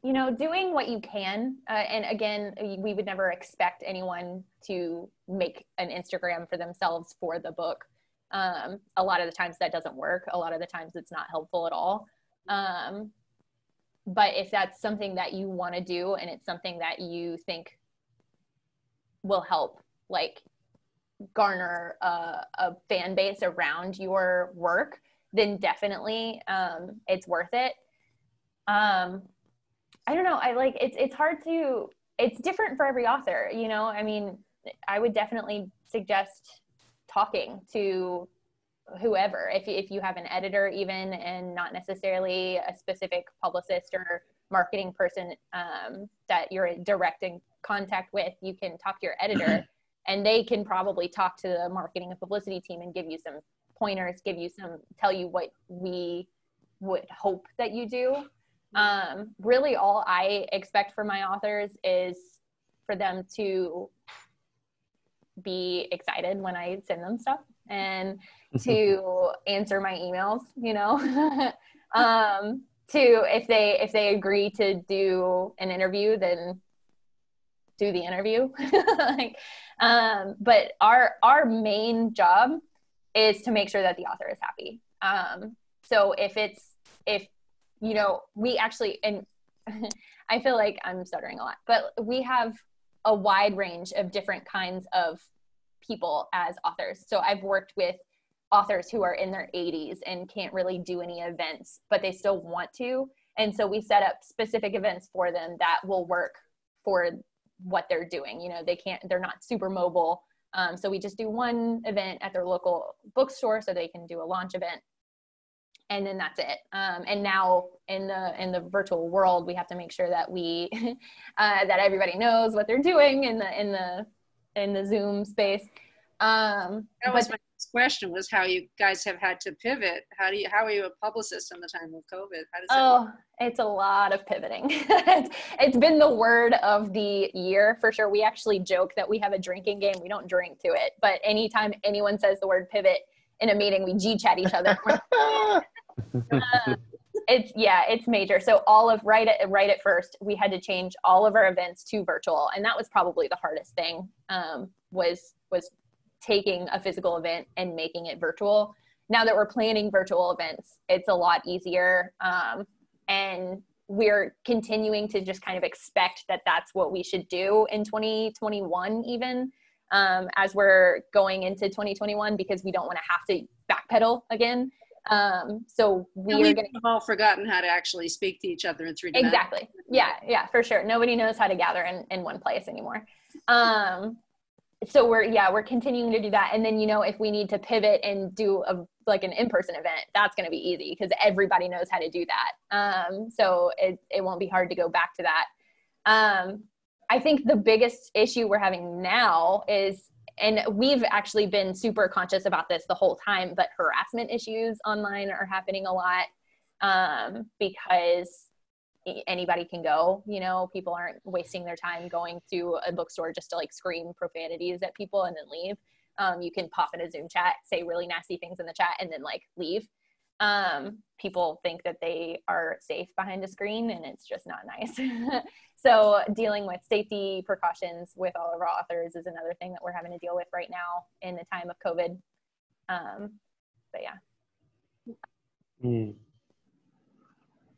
you know, doing what you can. And again, we would never expect anyone to make an Instagram for themselves for the book. A lot of the times that doesn't work. A lot of the times it's not helpful at all. But if that's something that you want to do and it's something that you think will help, like, garner a fan base around your work, then definitely it's worth it. I don't know. It's hard to, it's different for every author, you know? I mean, I would definitely suggest talking to whoever, if you have an editor even, and not necessarily a specific publicist or marketing person that you're in direct in contact with, you can talk to your editor and they can probably talk to the marketing and publicity team and give you some pointers, tell you what we would hope that you do. Really all I expect from my authors is for them to be excited when I send them stuff and to answer my emails, you know, if they agree to do an interview, then do the interview. But our main job is to make sure that the author is happy. So if you know, we actually, and I feel like I'm stuttering a lot, but we have a wide range of different kinds of people as authors. So I've worked with authors who are in their 80s and can't really do any events, but they still want to. And so we set up specific events for them that will work for what they're doing. You know, they're not super mobile. So we just do one event at their local bookstore so they can do a launch event. And then that's it. And now in the virtual world, we have to make sure that we that everybody knows what they're doing in the Zoom space. That was my next question, was how you guys have had to pivot. How are you a publicist in the time of COVID? How does work? It's a lot of pivoting. It's been the word of the year for sure. We actually joke that we have a drinking game. We don't drink to it, but anytime anyone says the word pivot in a meeting, we G-chat each other. It's major. So right at first, we had to change all of our events to virtual, and that was probably the hardest thing. Was taking a physical event and making it virtual. Now that we're planning virtual events, it's a lot easier. And we're continuing to just kind of expect that that's what we should do in 2021, even as we're going into 2021, because we don't want to have to backpedal again. So we've all forgotten how to actually speak to each other in 3 dimensions. Exactly. Yeah, for sure. Nobody knows how to gather in one place anymore. So we're continuing to do that. And then, you know, if we need to pivot and do an in-person event, that's going to be easy because everybody knows how to do that. So it won't be hard to go back to that. I think the biggest issue we're having now is, and we've actually been super conscious about this the whole time, but harassment issues online are happening a lot because anybody can go, you know, people aren't wasting their time going to a bookstore just to like scream profanities at people and then leave. You can pop in a Zoom chat, say really nasty things in the chat and then like leave. People think that they are safe behind a screen and it's just not nice. So dealing with safety precautions with all of our authors is another thing that we're having to deal with right now in the time of COVID. But yeah.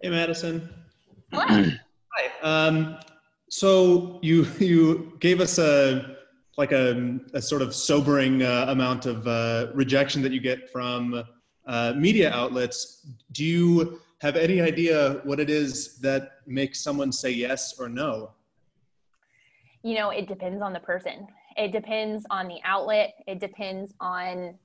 Hey, Madison. Hi. Hi. So you gave us a sort of sobering amount of rejection that you get from media outlets. Do you have any idea what it is that makes someone say yes or no? You know, it depends on the person. It depends on the outlet. It depends on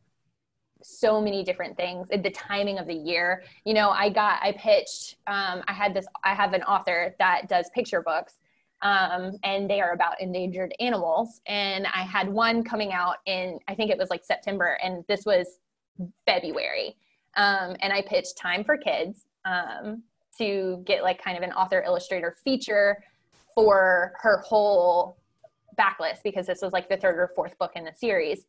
so many different things. The timing of the year. You know, I pitched, I have an author that does picture books, and they are about endangered animals. And I had one coming out in, I think it was like September, and this was February. And I pitched Time for Kids to get like kind of an author illustrator feature for her whole backlist, because this was like the 3rd or 4th book in the series.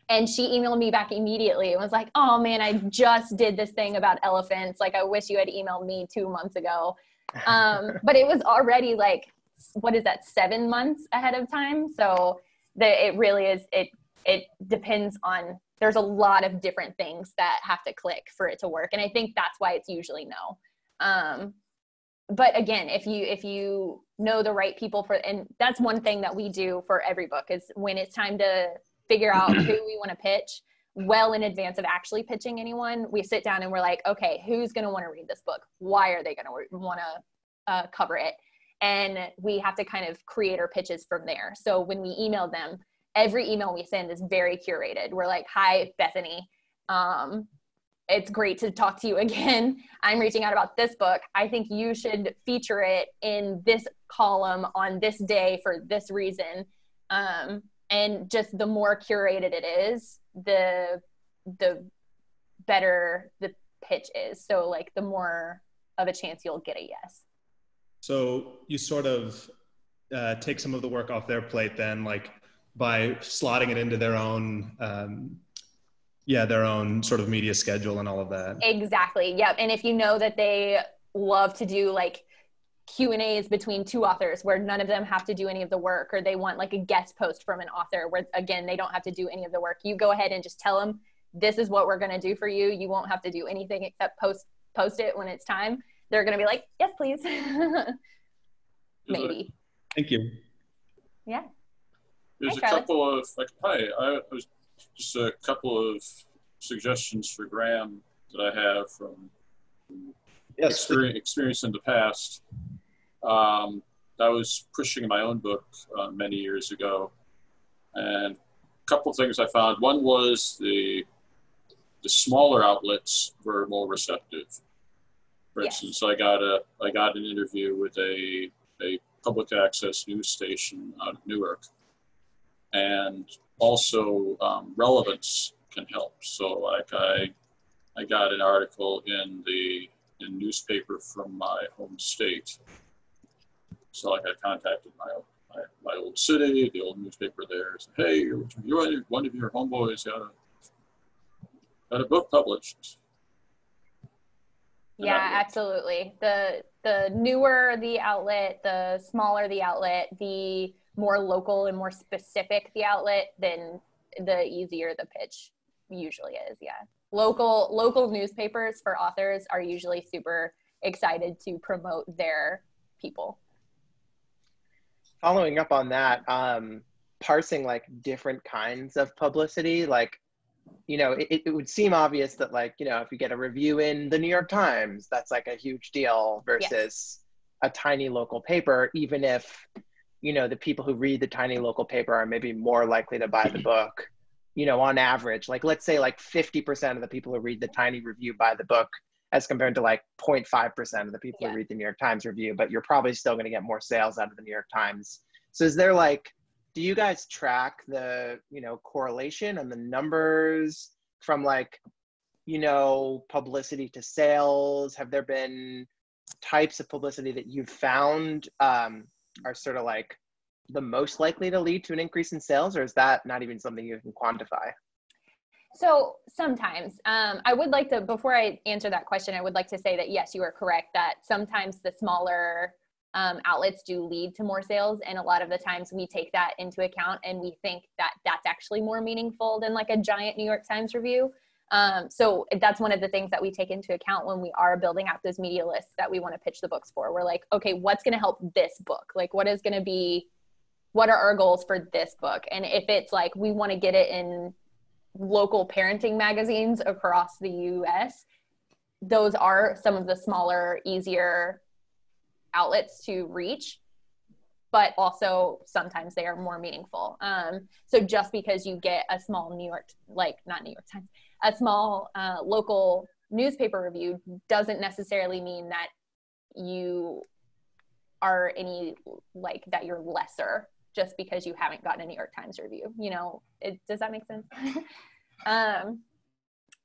And she emailed me back immediately and was like, oh man, I just did this thing about elephants. Like, I wish you had emailed me 2 months ago. But it was already like, what is that, 7 months ahead of time? So it really is, it depends on, there's a lot of different things that have to click for it to work. And I think that's why it's usually no. But again, if you know the right people and that's one thing that we do for every book, is when it's time to figure out who we want to pitch well in advance of actually pitching anyone, we sit down and we're like, okay, who's going to want to read this book? Why are they going to want to cover it? And we have to kind of create our pitches from there. So when we email them, every email we send is very curated. We're like, hi, Bethany. It's great to talk to you again. I'm reaching out about this book. I think you should feature it in this column on this day for this reason. And just the more curated it is, the better the pitch is. So like the more of a chance you'll get a yes. So you sort of take some of the work off their plate then, like by slotting it into their own sort of media schedule and all of that. Exactly. Yep. And if you know that they love to do like Q&As between 2 authors where none of them have to do any of the work, or they want like a guest post from an author where again, they don't have to do any of the work, you go ahead and just tell them, this is what we're going to do for you. You won't have to do anything except post it when it's time. They're going to be like, yes, please. Maybe. Thank you. Yeah. There's Hi, a Charlie. couple of, like, I was just a couple of suggestions for Graham that I have from experience in the past. I was pushing my own book many years ago, and a couple of things I found. One was the smaller outlets were more receptive. For instance, I got an interview with a public access news station out of Newark, and also relevance can help. So like I got an article in newspaper from my home state. So like I contacted my old city, the old newspaper there, said, hey, one of your homeboys got a book published. And yeah, absolutely. The newer the outlet, the smaller the outlet, the more local and more specific the outlet, then the easier the pitch usually is. Yeah. Local newspapers for authors are usually super excited to promote their people. Following up on that, parsing like different kinds of publicity, like, you know, it would seem obvious that, like, you know, if you get a review in the New York Times, that's like a huge deal versus a tiny local paper, even if, you know, the people who read the tiny local paper are maybe more likely to buy the book, you know, on average. Like, let's say like 50% of the people who read the tiny review buy the book, as compared to like 0.5% of the people who read the New York Times review, but you're probably still going to get more sales out of the New York Times. So is there like, do you guys track the, you know, correlation and the numbers from like, you know, publicity to sales? Have there been types of publicity that you've found are sort of like the most likely to lead to an increase in sales, or is that not even something you can quantify? So sometimes, I would like to, before I answer that question, I would like to say that yes, you are correct that sometimes the smaller outlets do lead to more sales. And a lot of the times we take that into account and we think that that's actually more meaningful than like a giant New York Times review. So that's one of the things that we take into account when we are building out those media lists that we want to pitch the books for. We're like, okay, what's going to help this book? Like, what are our goals for this book? And if it's like, we want to get it in local parenting magazines across the US, those are some of the smaller, easier outlets to reach, but also sometimes they are more meaningful. So just because you get a small a small local newspaper review doesn't necessarily mean that you are that you're lesser just because you haven't gotten a New York Times review. You know, does that make sense?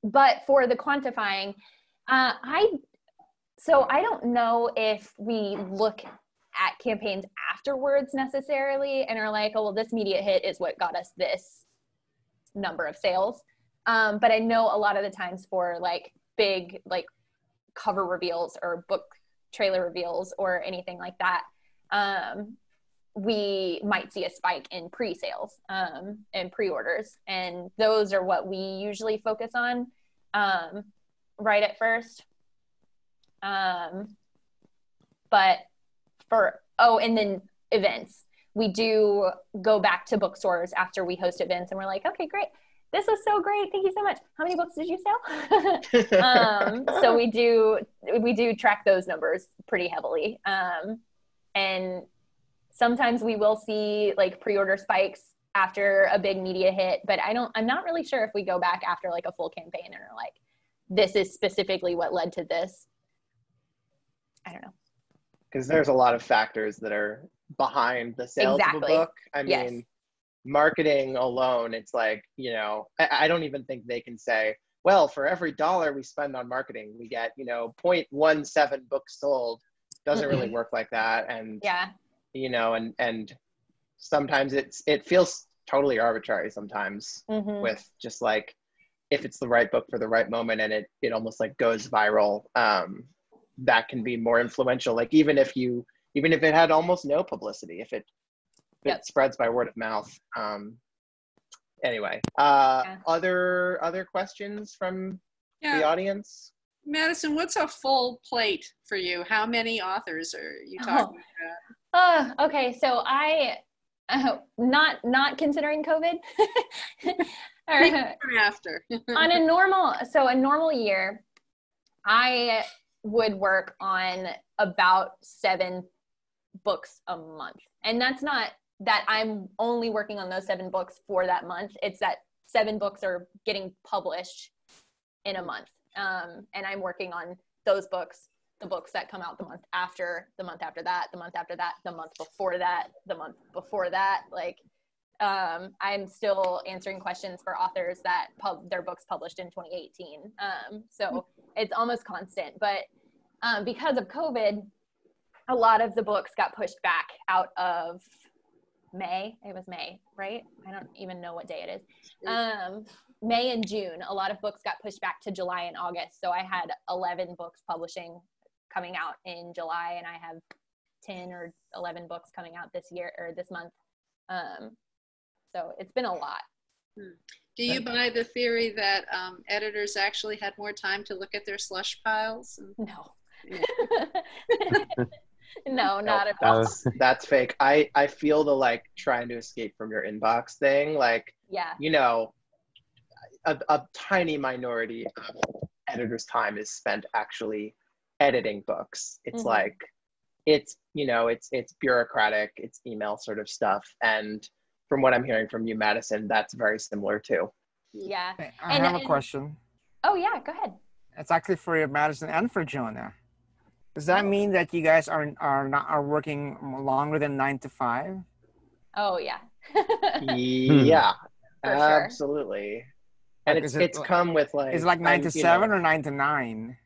But for the quantifying, I don't know if we look at campaigns afterwards necessarily and are like, oh, well, this media hit is what got us this number of sales. But I know a lot of the times for like big like cover reveals or book trailer reveals or anything like that, we might see a spike in pre-sales and pre-orders. And those are what we usually focus on right at first. And then events. We do go back to bookstores after we host events and we're like, okay, great. This was so great. Thank you so much. How many books did you sell? So we do track those numbers pretty heavily. And sometimes we will see like pre-order spikes after a big media hit, but I'm not really sure if we go back after like a full campaign and are like, this is specifically what led to this. I don't know. Because there's a lot of factors that are behind the sales of a book. I mean, marketing alone, it's like, you know, I don't even think they can say, well, for every $1 we spend on marketing, we get, you know, 0.17 books sold. Doesn't really work like that. And, you know, and sometimes it feels totally arbitrary sometimes with just like, if it's the right book for the right moment and it almost like goes viral, that can be more influential. Like even if it had almost no publicity, if it spreads by word of mouth, anyway, Yeah. other questions from the Yeah, audience? Madison, what's a full plate for you? How many authors are you talking Okay, so I not considering COVID. Or, about? After. on a normal year, I would work on about 7 books a month. And that's not that I'm only working on those 7 books for that month. It's that 7 books are getting published in a month. And I'm working on those books, the books that come out the month after, the month after that, the month after that, the month before that, the month before that. Like, I'm still answering questions for authors that their books published in 2018. So it's almost constant. But because of COVID, a lot of the books got pushed back out of May. It was May, right? I don't even know what day it is. May and June, a lot of books got pushed back to July and August. So I had 11 books coming out in July, and I have 10 or 11 books coming out this year or this month. So it's been a lot. Do you buy the theory that editors actually had more time to look at their slush piles? No. No, not at all. That's fake. I feel the like trying to escape from your inbox thing. Like, Yeah. you know, a tiny minority of editors' time is spent actually editing books. It's like, it's, you know, it's bureaucratic, it's email sort of stuff. And from what I'm hearing from you, Madison, that's very similar too. Yeah. I have a question. Oh yeah, go ahead. It's actually for Madison and for Jonah. Does that mean that you guys are working longer than 9 to 5? Oh yeah. Yeah, For sure. absolutely. And Like, it's come with like, is it like 9 to you 7 know, or 9 to 9?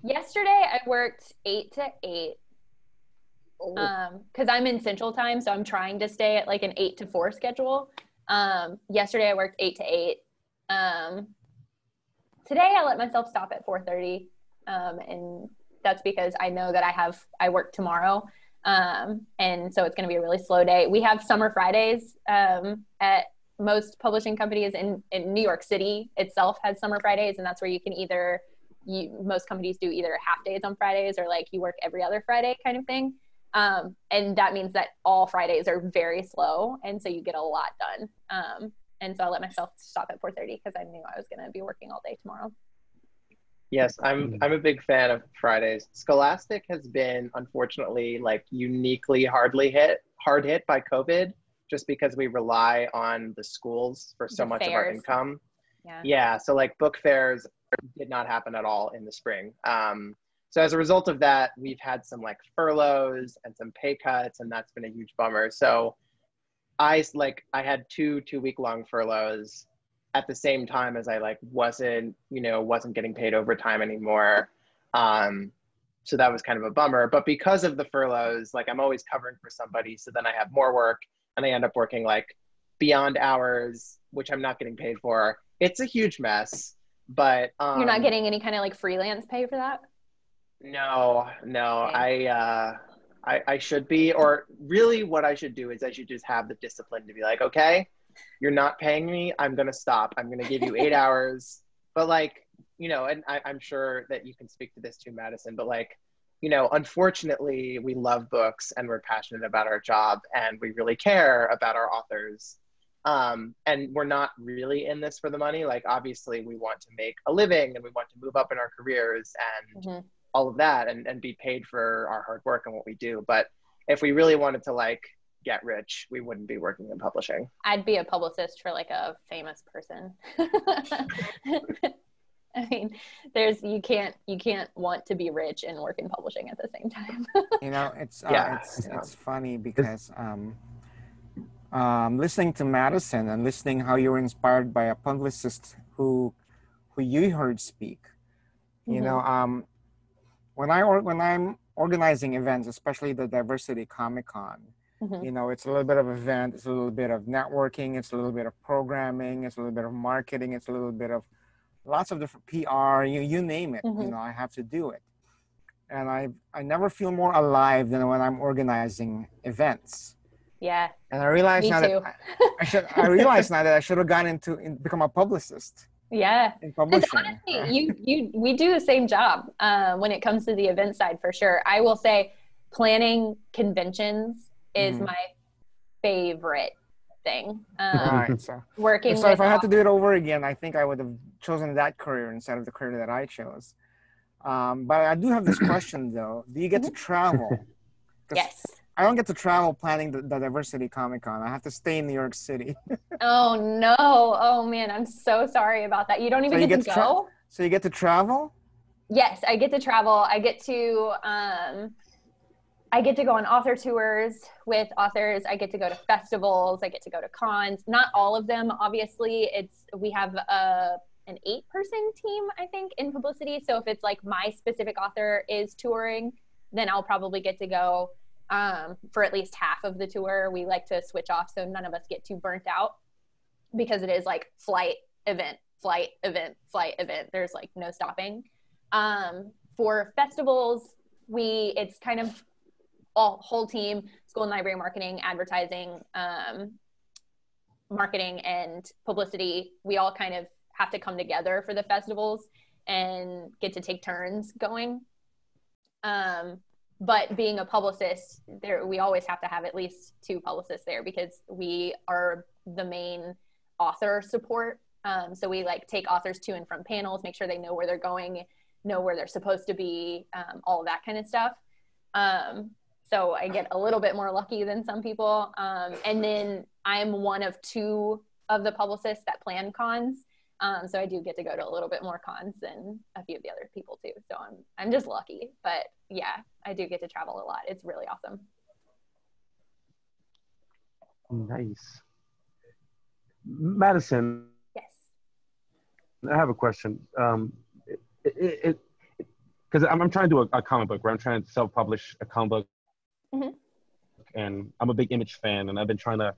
Yesterday I worked 8 to 8. Because I'm in Central Time, so I'm trying to stay at like an 8 to 4 schedule. Yesterday I worked 8 to 8. Today I let myself stop at 4:30, and that's because I know that I work tomorrow, and so it's going to be a really slow day. We have summer Fridays at most publishing companies in New York City itself has summer Fridays, and that's where you can most companies do either half days on Fridays or like you work every other Friday kind of thing. And that means that all Fridays are very slow, and so you get a lot done. And so I let myself stop at 4:30 because I knew I was going to be working all day tomorrow. Yes, I'm a big fan of Fridays. Scholastic has been, unfortunately, like uniquely hard hit by COVID, just because we rely on the schools for so The much of our fairs. income. Yeah. Yeah, so like book fairs did not happen at all in the spring. So as a result of that, we've had some like furloughs and some pay cuts, and that's been a huge bummer. So I had 2-week-long furloughs at the same time as I like wasn't getting paid overtime anymore. So that was kind of a bummer. But because of the furloughs, like I'm always covering for somebody, so then I have more work, and I end up working like beyond hours, which I'm not getting paid for. It's a huge mess. But You're not getting any kind of like freelance pay for that? No, Okay. I should be, or really what I should do is I should just have the discipline to be like, okay, you're not paying me, I'm going to stop. I'm going to give you 8 hours. But like, you know, and I'm sure that you can speak to this too, Madison, but like, you know, unfortunately we love books and we're passionate about our job and we really care about our authors. And we're not really in this for the money. Like, obviously we want to make a living and we want to move up in our careers and all of that and be paid for our hard work and what we do. But if we really wanted to like get rich, we wouldn't be working in publishing. I'd be a publicist for like a famous person. I mean, you can't want to be rich and work in publishing at the same time. You know, it's funny because listening to Madison and listening how you were inspired by a publicist who you heard speak. You know, when I'm organizing events, especially the Diversity Comic-Con, you know, it's a little bit of event, it's a little bit of networking, it's a little bit of programming, it's a little bit of marketing, it's a little bit of lots of different PR, you name it. You know, I have to do it. And I never feel more alive than when I'm organizing events. Yeah. And I realize Me now too. that I realize now that I should have gone become a publicist Yeah. in Because publishing. honestly, we do the same job when it comes to the event side for sure. I will say planning conventions is Mhm. my favorite thing. Right. So Working if with I had to do it over again, I think I would have chosen that career instead of the career that I chose. But I do have this question though. Do you get to travel? 'Cause Yes. I don't get to travel planning the Diversity Comic Con. I have to stay in New York City. Oh no. Oh man, I'm so sorry about that. You don't even So you get to get go? So you get to travel? Yes, I get to travel. I get to go on author tours with authors. I get to go to festivals. I get to go to cons. Not all of them, obviously. We have an 8-person team, I think, in publicity. So if it's like my specific author is touring, then I'll probably get to go for at least half of the tour. We like to switch off so none of us get too burnt out because it is like flight, event, flight, event, flight, event. There's like no stopping. For festivals, it's kind of whole team, school and library marketing, advertising, marketing, and publicity. We all kind of have to come together for the festivals and get to take turns going. But being a publicist, we always have to have at least 2 publicists there because we are the main author support. So we like take authors to and from panels, make sure they know where they're going, know where they're supposed to be, all of that kind of stuff. So I get a little bit more lucky than some people. And then I'm one of 2 of the publicists that plan cons. So I do get to go to a little bit more cons than a few of the other people too. So I'm just lucky, but yeah, I do get to travel a lot. It's really awesome. Nice. Madison. Yes. I have a question. Because I'm trying to do a comic book where I'm trying to self-publish a comic book. Mm-hmm. And I'm a big Image fan, and I've been I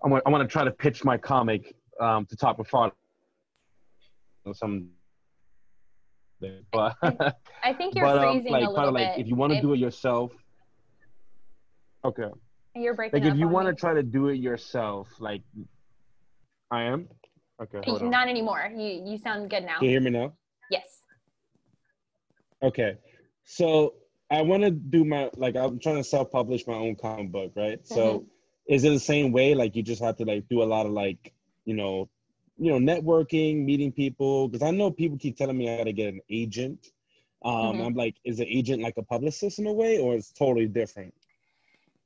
want to try to pitch my comic to Top of Fraud. Some, but I think you're freezing like, a little bit. Like, if you want to do it yourself, okay. You're breaking like up. If you want to me. try to do it yourself, like I am. Okay, hold on. Not anymore. You sound good now. Can you hear me now? Yes. Okay, so I want to do I'm trying to self-publish my own comic book, right? Mm-hmm. So is it the same way? Like you just have to like do a lot of like, networking, meeting people? Because I know people keep telling me I got to get an agent. Mm-hmm. I'm like, is an agent like a publicist in a way, or it's totally different?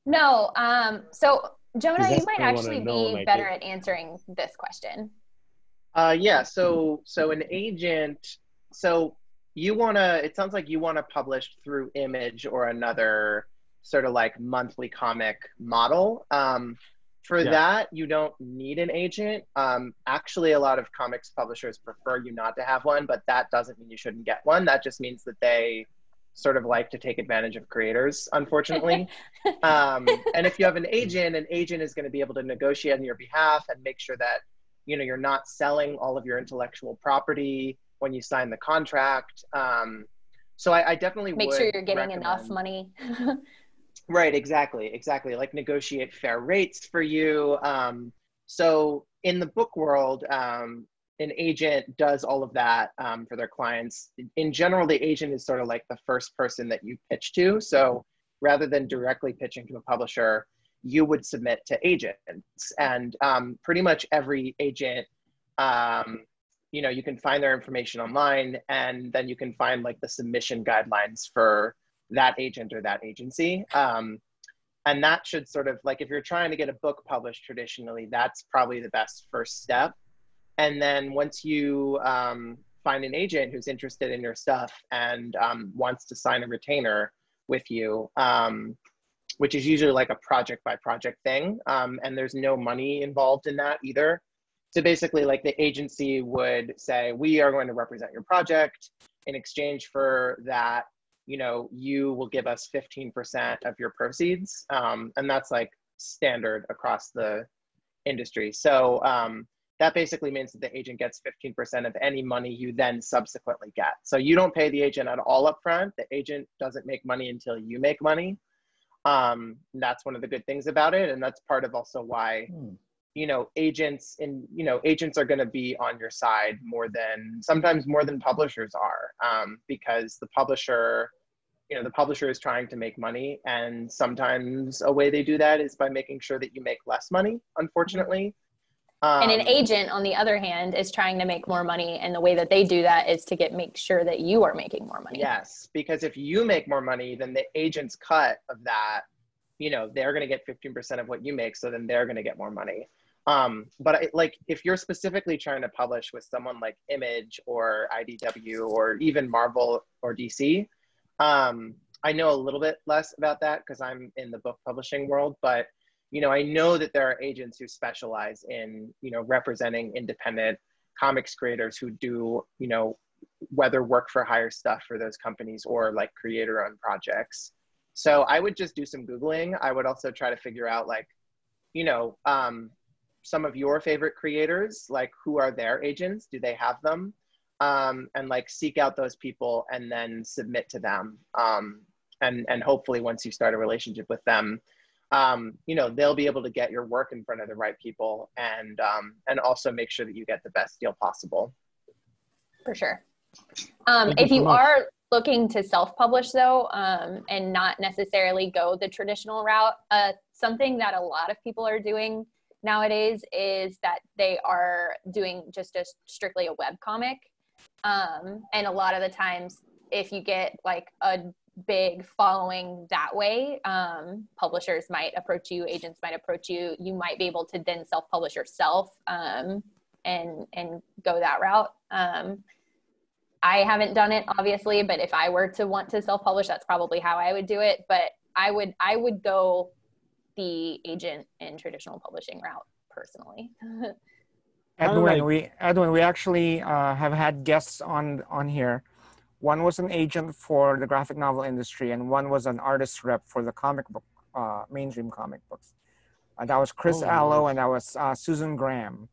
No. So Jonah, you might actually be better at answering this question. Yeah. So an agent. So it sounds like you want to publish through Image or another sort of like monthly comic model. For that, you don't need an agent. Actually, a lot of comics publishers prefer you not to have one, but that doesn't mean you shouldn't get one. That just means that they sort of like to take advantage of creators, unfortunately. And if you have an agent is going to be able to negotiate on your behalf and make sure that, you're not selling all of your intellectual property when you sign the contract. So I definitely make would sure you're getting recommend enough money. Right, exactly. Like negotiate fair rates for you. So in the book world, an agent does all of that for their clients. In general, the agent is sort of like the first person that you pitch to. So rather than directly pitching to a publisher, you would submit to agents. And pretty much every agent, you can find their information online, and then you can find like the submission guidelines for that agent or that agency. And that should sort of like, if you're trying to get a book published traditionally, that's probably the best first step. And then once you find an agent who's interested in your stuff and wants to sign a retainer with you, which is usually like a project by project thing. And there's no money involved in that either. So basically like the agency would say, we are going to represent your project. In exchange for that, you will give us 15% of your proceeds. And that's like standard across the industry. So that basically means that the agent gets 15% of any money you then subsequently get. So you don't pay the agent at all up front. The agent doesn't make money until you make money. That's one of the good things about it. And that's part of also why, agents are going to be on your side sometimes more than publishers are, because the publisher is trying to make money. And sometimes a way they do that is by making sure that you make less money, unfortunately. And an agent, on the other hand, is trying to make more money. And the way that they do that is to make sure that you are making more money. Yes, because if you make more money, then the agent's cut of that, they're going to get 15% of what you make. So then they're going to get more money. But if you're specifically trying to publish with someone like Image or IDW or even Marvel or DC, I know a little bit less about that because I'm in the book publishing world, but I know that there are agents who specialize in, representing independent comics creators who do, whether work for hire stuff for those companies or like creator-owned projects. So I would just do some Googling. I would also try to figure out some of your favorite creators, like who are their agents? Do they have them? And seek out those people and then submit to them. And hopefully once you start a relationship with them, they'll be able to get your work in front of the right people and also make sure that you get the best deal possible. For sure. If you are looking to self-publish though, and not necessarily go the traditional route, something that a lot of people are doing nowadays is that they are doing just strictly a web comic. And a lot of the times, if you get like a big following that way, publishers might approach you, agents might approach you. You might be able to then self-publish yourself and go that route. I haven't done it obviously, but if I were to want to self-publish, that's probably how I would do it. But I would go the agent and traditional publishing route personally. Edwin, we actually have had guests on here. One was an agent for the graphic novel industry, and one was an artist rep for the comic book, mainstream comic books. That was Chris Allo, and that was Susan Graham.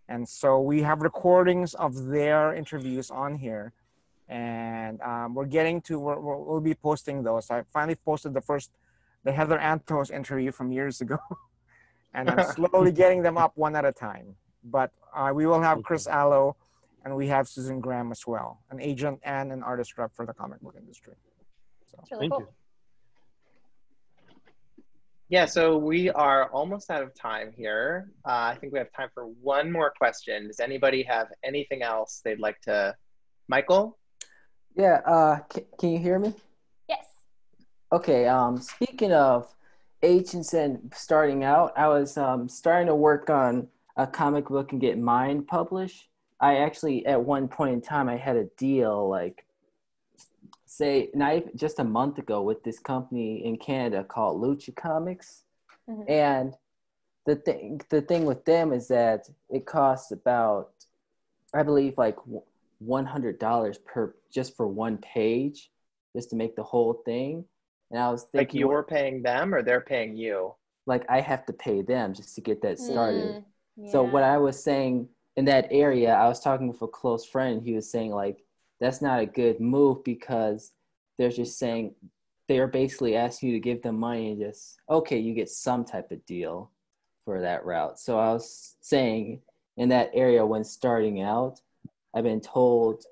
And so we have recordings of their interviews on here, and we'll be posting those. I finally posted the Heather Antos interview from years ago, and I'm slowly getting them up one at a time. But we will have Chris Allo, and we have Susan Graham as well, an agent and an artist rep for the comic book industry. So that's really cool. Yeah, so we are almost out of time here. I think we have time for one more question. Does anybody have anything else they'd like to? Michael? Yeah, can you hear me? Yes. Okay, speaking of agents and starting out, I was starting to work on a comic book and get mine published. I actually, at one point in time, I had a deal, just a month ago with this company in Canada called Lucha Comics. Mm-hmm. And the thing with them is that it costs about, I believe, like $100 just for one page, just to make the whole thing. And I was thinking, like you're paying them or they're paying you? Like I have to pay them just to get that started. Yeah. So what I was saying in that area, I was talking with a close friend. He was saying that's not a good move because they're just saying, they're basically asking you to give them money and just, okay, you get some type of deal for that route. So I was saying in that area when starting out, I've been told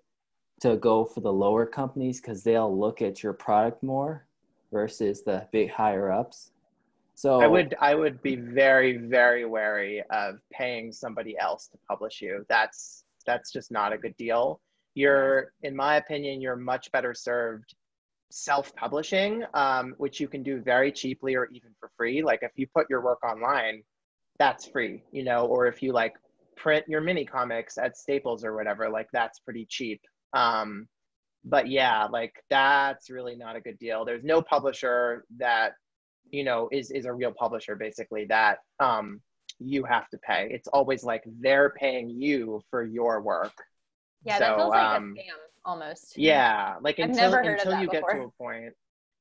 to go for the lower companies because they'll look at your product more versus the big higher ups. So I would be very, very wary of paying somebody else to publish you. That's just not a good deal. In my opinion, you're much better served self-publishing, which you can do very cheaply or even for free. Like if you put your work online, that's free, or if you print your mini comics at Staples or whatever, that's pretty cheap. But yeah, that's really not a good deal. There's no publisher that, is a real publisher basically that you have to pay. It's always they're paying you for your work. Yeah, that feels like a scam almost. Yeah,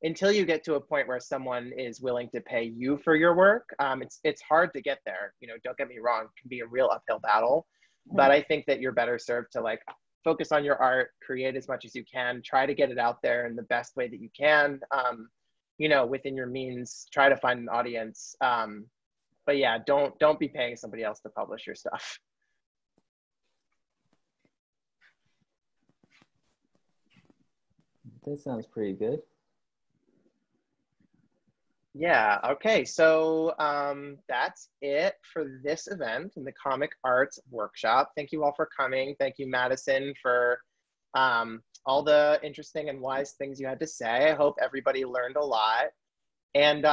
until you get to a point where someone is willing to pay you for your work, it's hard to get there. Don't get me wrong, it can be a real uphill battle, but I think that you're better served to focus on your art, create as much as you can, try to get it out there in the best way that you can. within your means, try to find an audience. But yeah, don't be paying somebody else to publish your stuff. That sounds pretty good. Yeah, okay, so that's it for this event in the Comic Arts Workshop. Thank you all for coming. Thank you, Madison, for all the interesting and wise things you had to say. I hope everybody learned a lot. And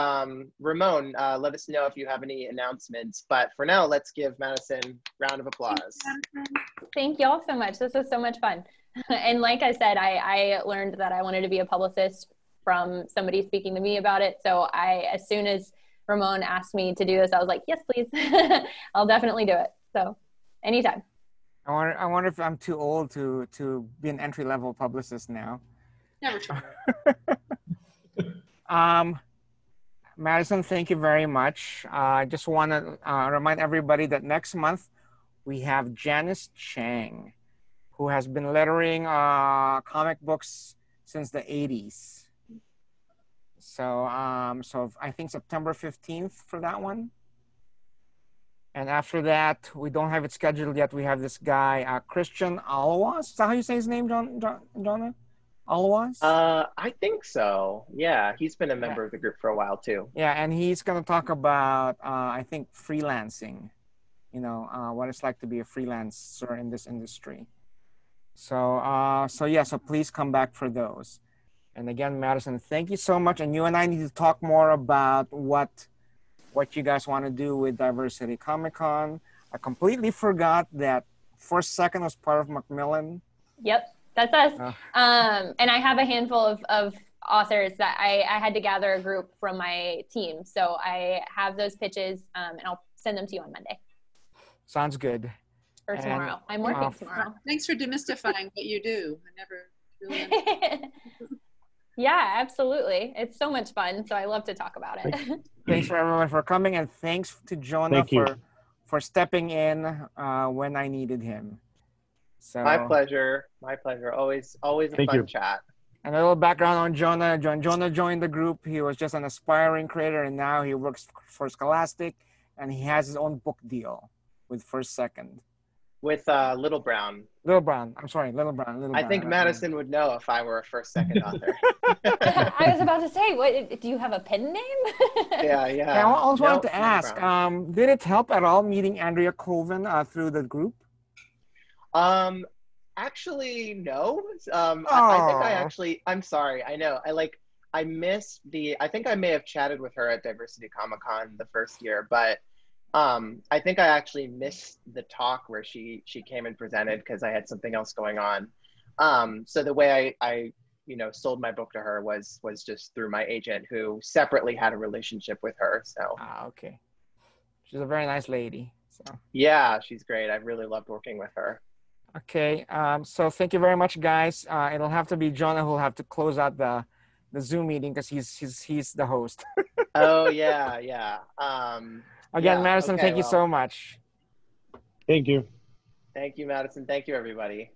Ramon, let us know if you have any announcements. But for now, let's give Madison a round of applause. Thank you all so much. This was so much fun. And like I said, I learned that I wanted to be a publicist from somebody speaking to me about it. So as soon as Ramon asked me to do this, I was like, yes, please. I'll definitely do it. So anytime. I wonder if I'm too old to be an entry-level publicist now. Never try. Madison, thank you very much. I just want to remind everybody that next month we have Janice Chang, who has been lettering comic books since the 80s. So, so I think September 15th for that one. And after that, we don't have it scheduled yet. We have this guy, Christian Alwas. Is that how you say his name, Jonah? Alwas? I think so. Yeah, he's been a member of the group for a while too. Yeah, and he's going to talk about, I think, freelancing. What it's like to be a freelancer in this industry. So, so please come back for those. And again, Madison, thank you so much. And you and I need to talk more about what you guys want to do with Diversity Comic Con. I completely forgot that First Second was part of Macmillan. Yep, that's us. And I have a handful of authors that I had to gather a group from my team. So I have those pitches and I'll send them to you on Monday. Sounds good. Or tomorrow. I'm working tomorrow. Thanks for demystifying what you do. I never really Yeah, absolutely. It's so much fun. So I love to talk about it. Thanks for everyone for coming, and thanks to Jonah for stepping in when I needed him. So my pleasure. Always a fun chat. And a little background on Jonah. Jonah joined the group. He was just an aspiring creator, and now he works for Scholastic, and he has his own book deal with First Second. With Little Brown. Little Brown. I'm sorry, Little Brown. I think Madison would know if I were a First Second author. I was about to say, what? Do you have a pen name? Yeah. I also wanted to ask, did it help at all meeting Andrea Colvin through the group? Actually, no. I think I'm sorry. I know. I missed I think I may have chatted with her at Diversity Comic Con the first year, but I think I actually missed the talk where she came and presented because I had something else going on. So the way I sold my book to her was just through my agent, who separately had a relationship with her. So okay. She's a very nice lady. So yeah, she's great. I really loved working with her. Okay. So thank you very much, guys. It'll have to be Jonah who'll have to close out the Zoom meeting because he's the host. Oh yeah. Again, Madison, thank you so much. Thank you. Thank you, Madison. Thank you, everybody.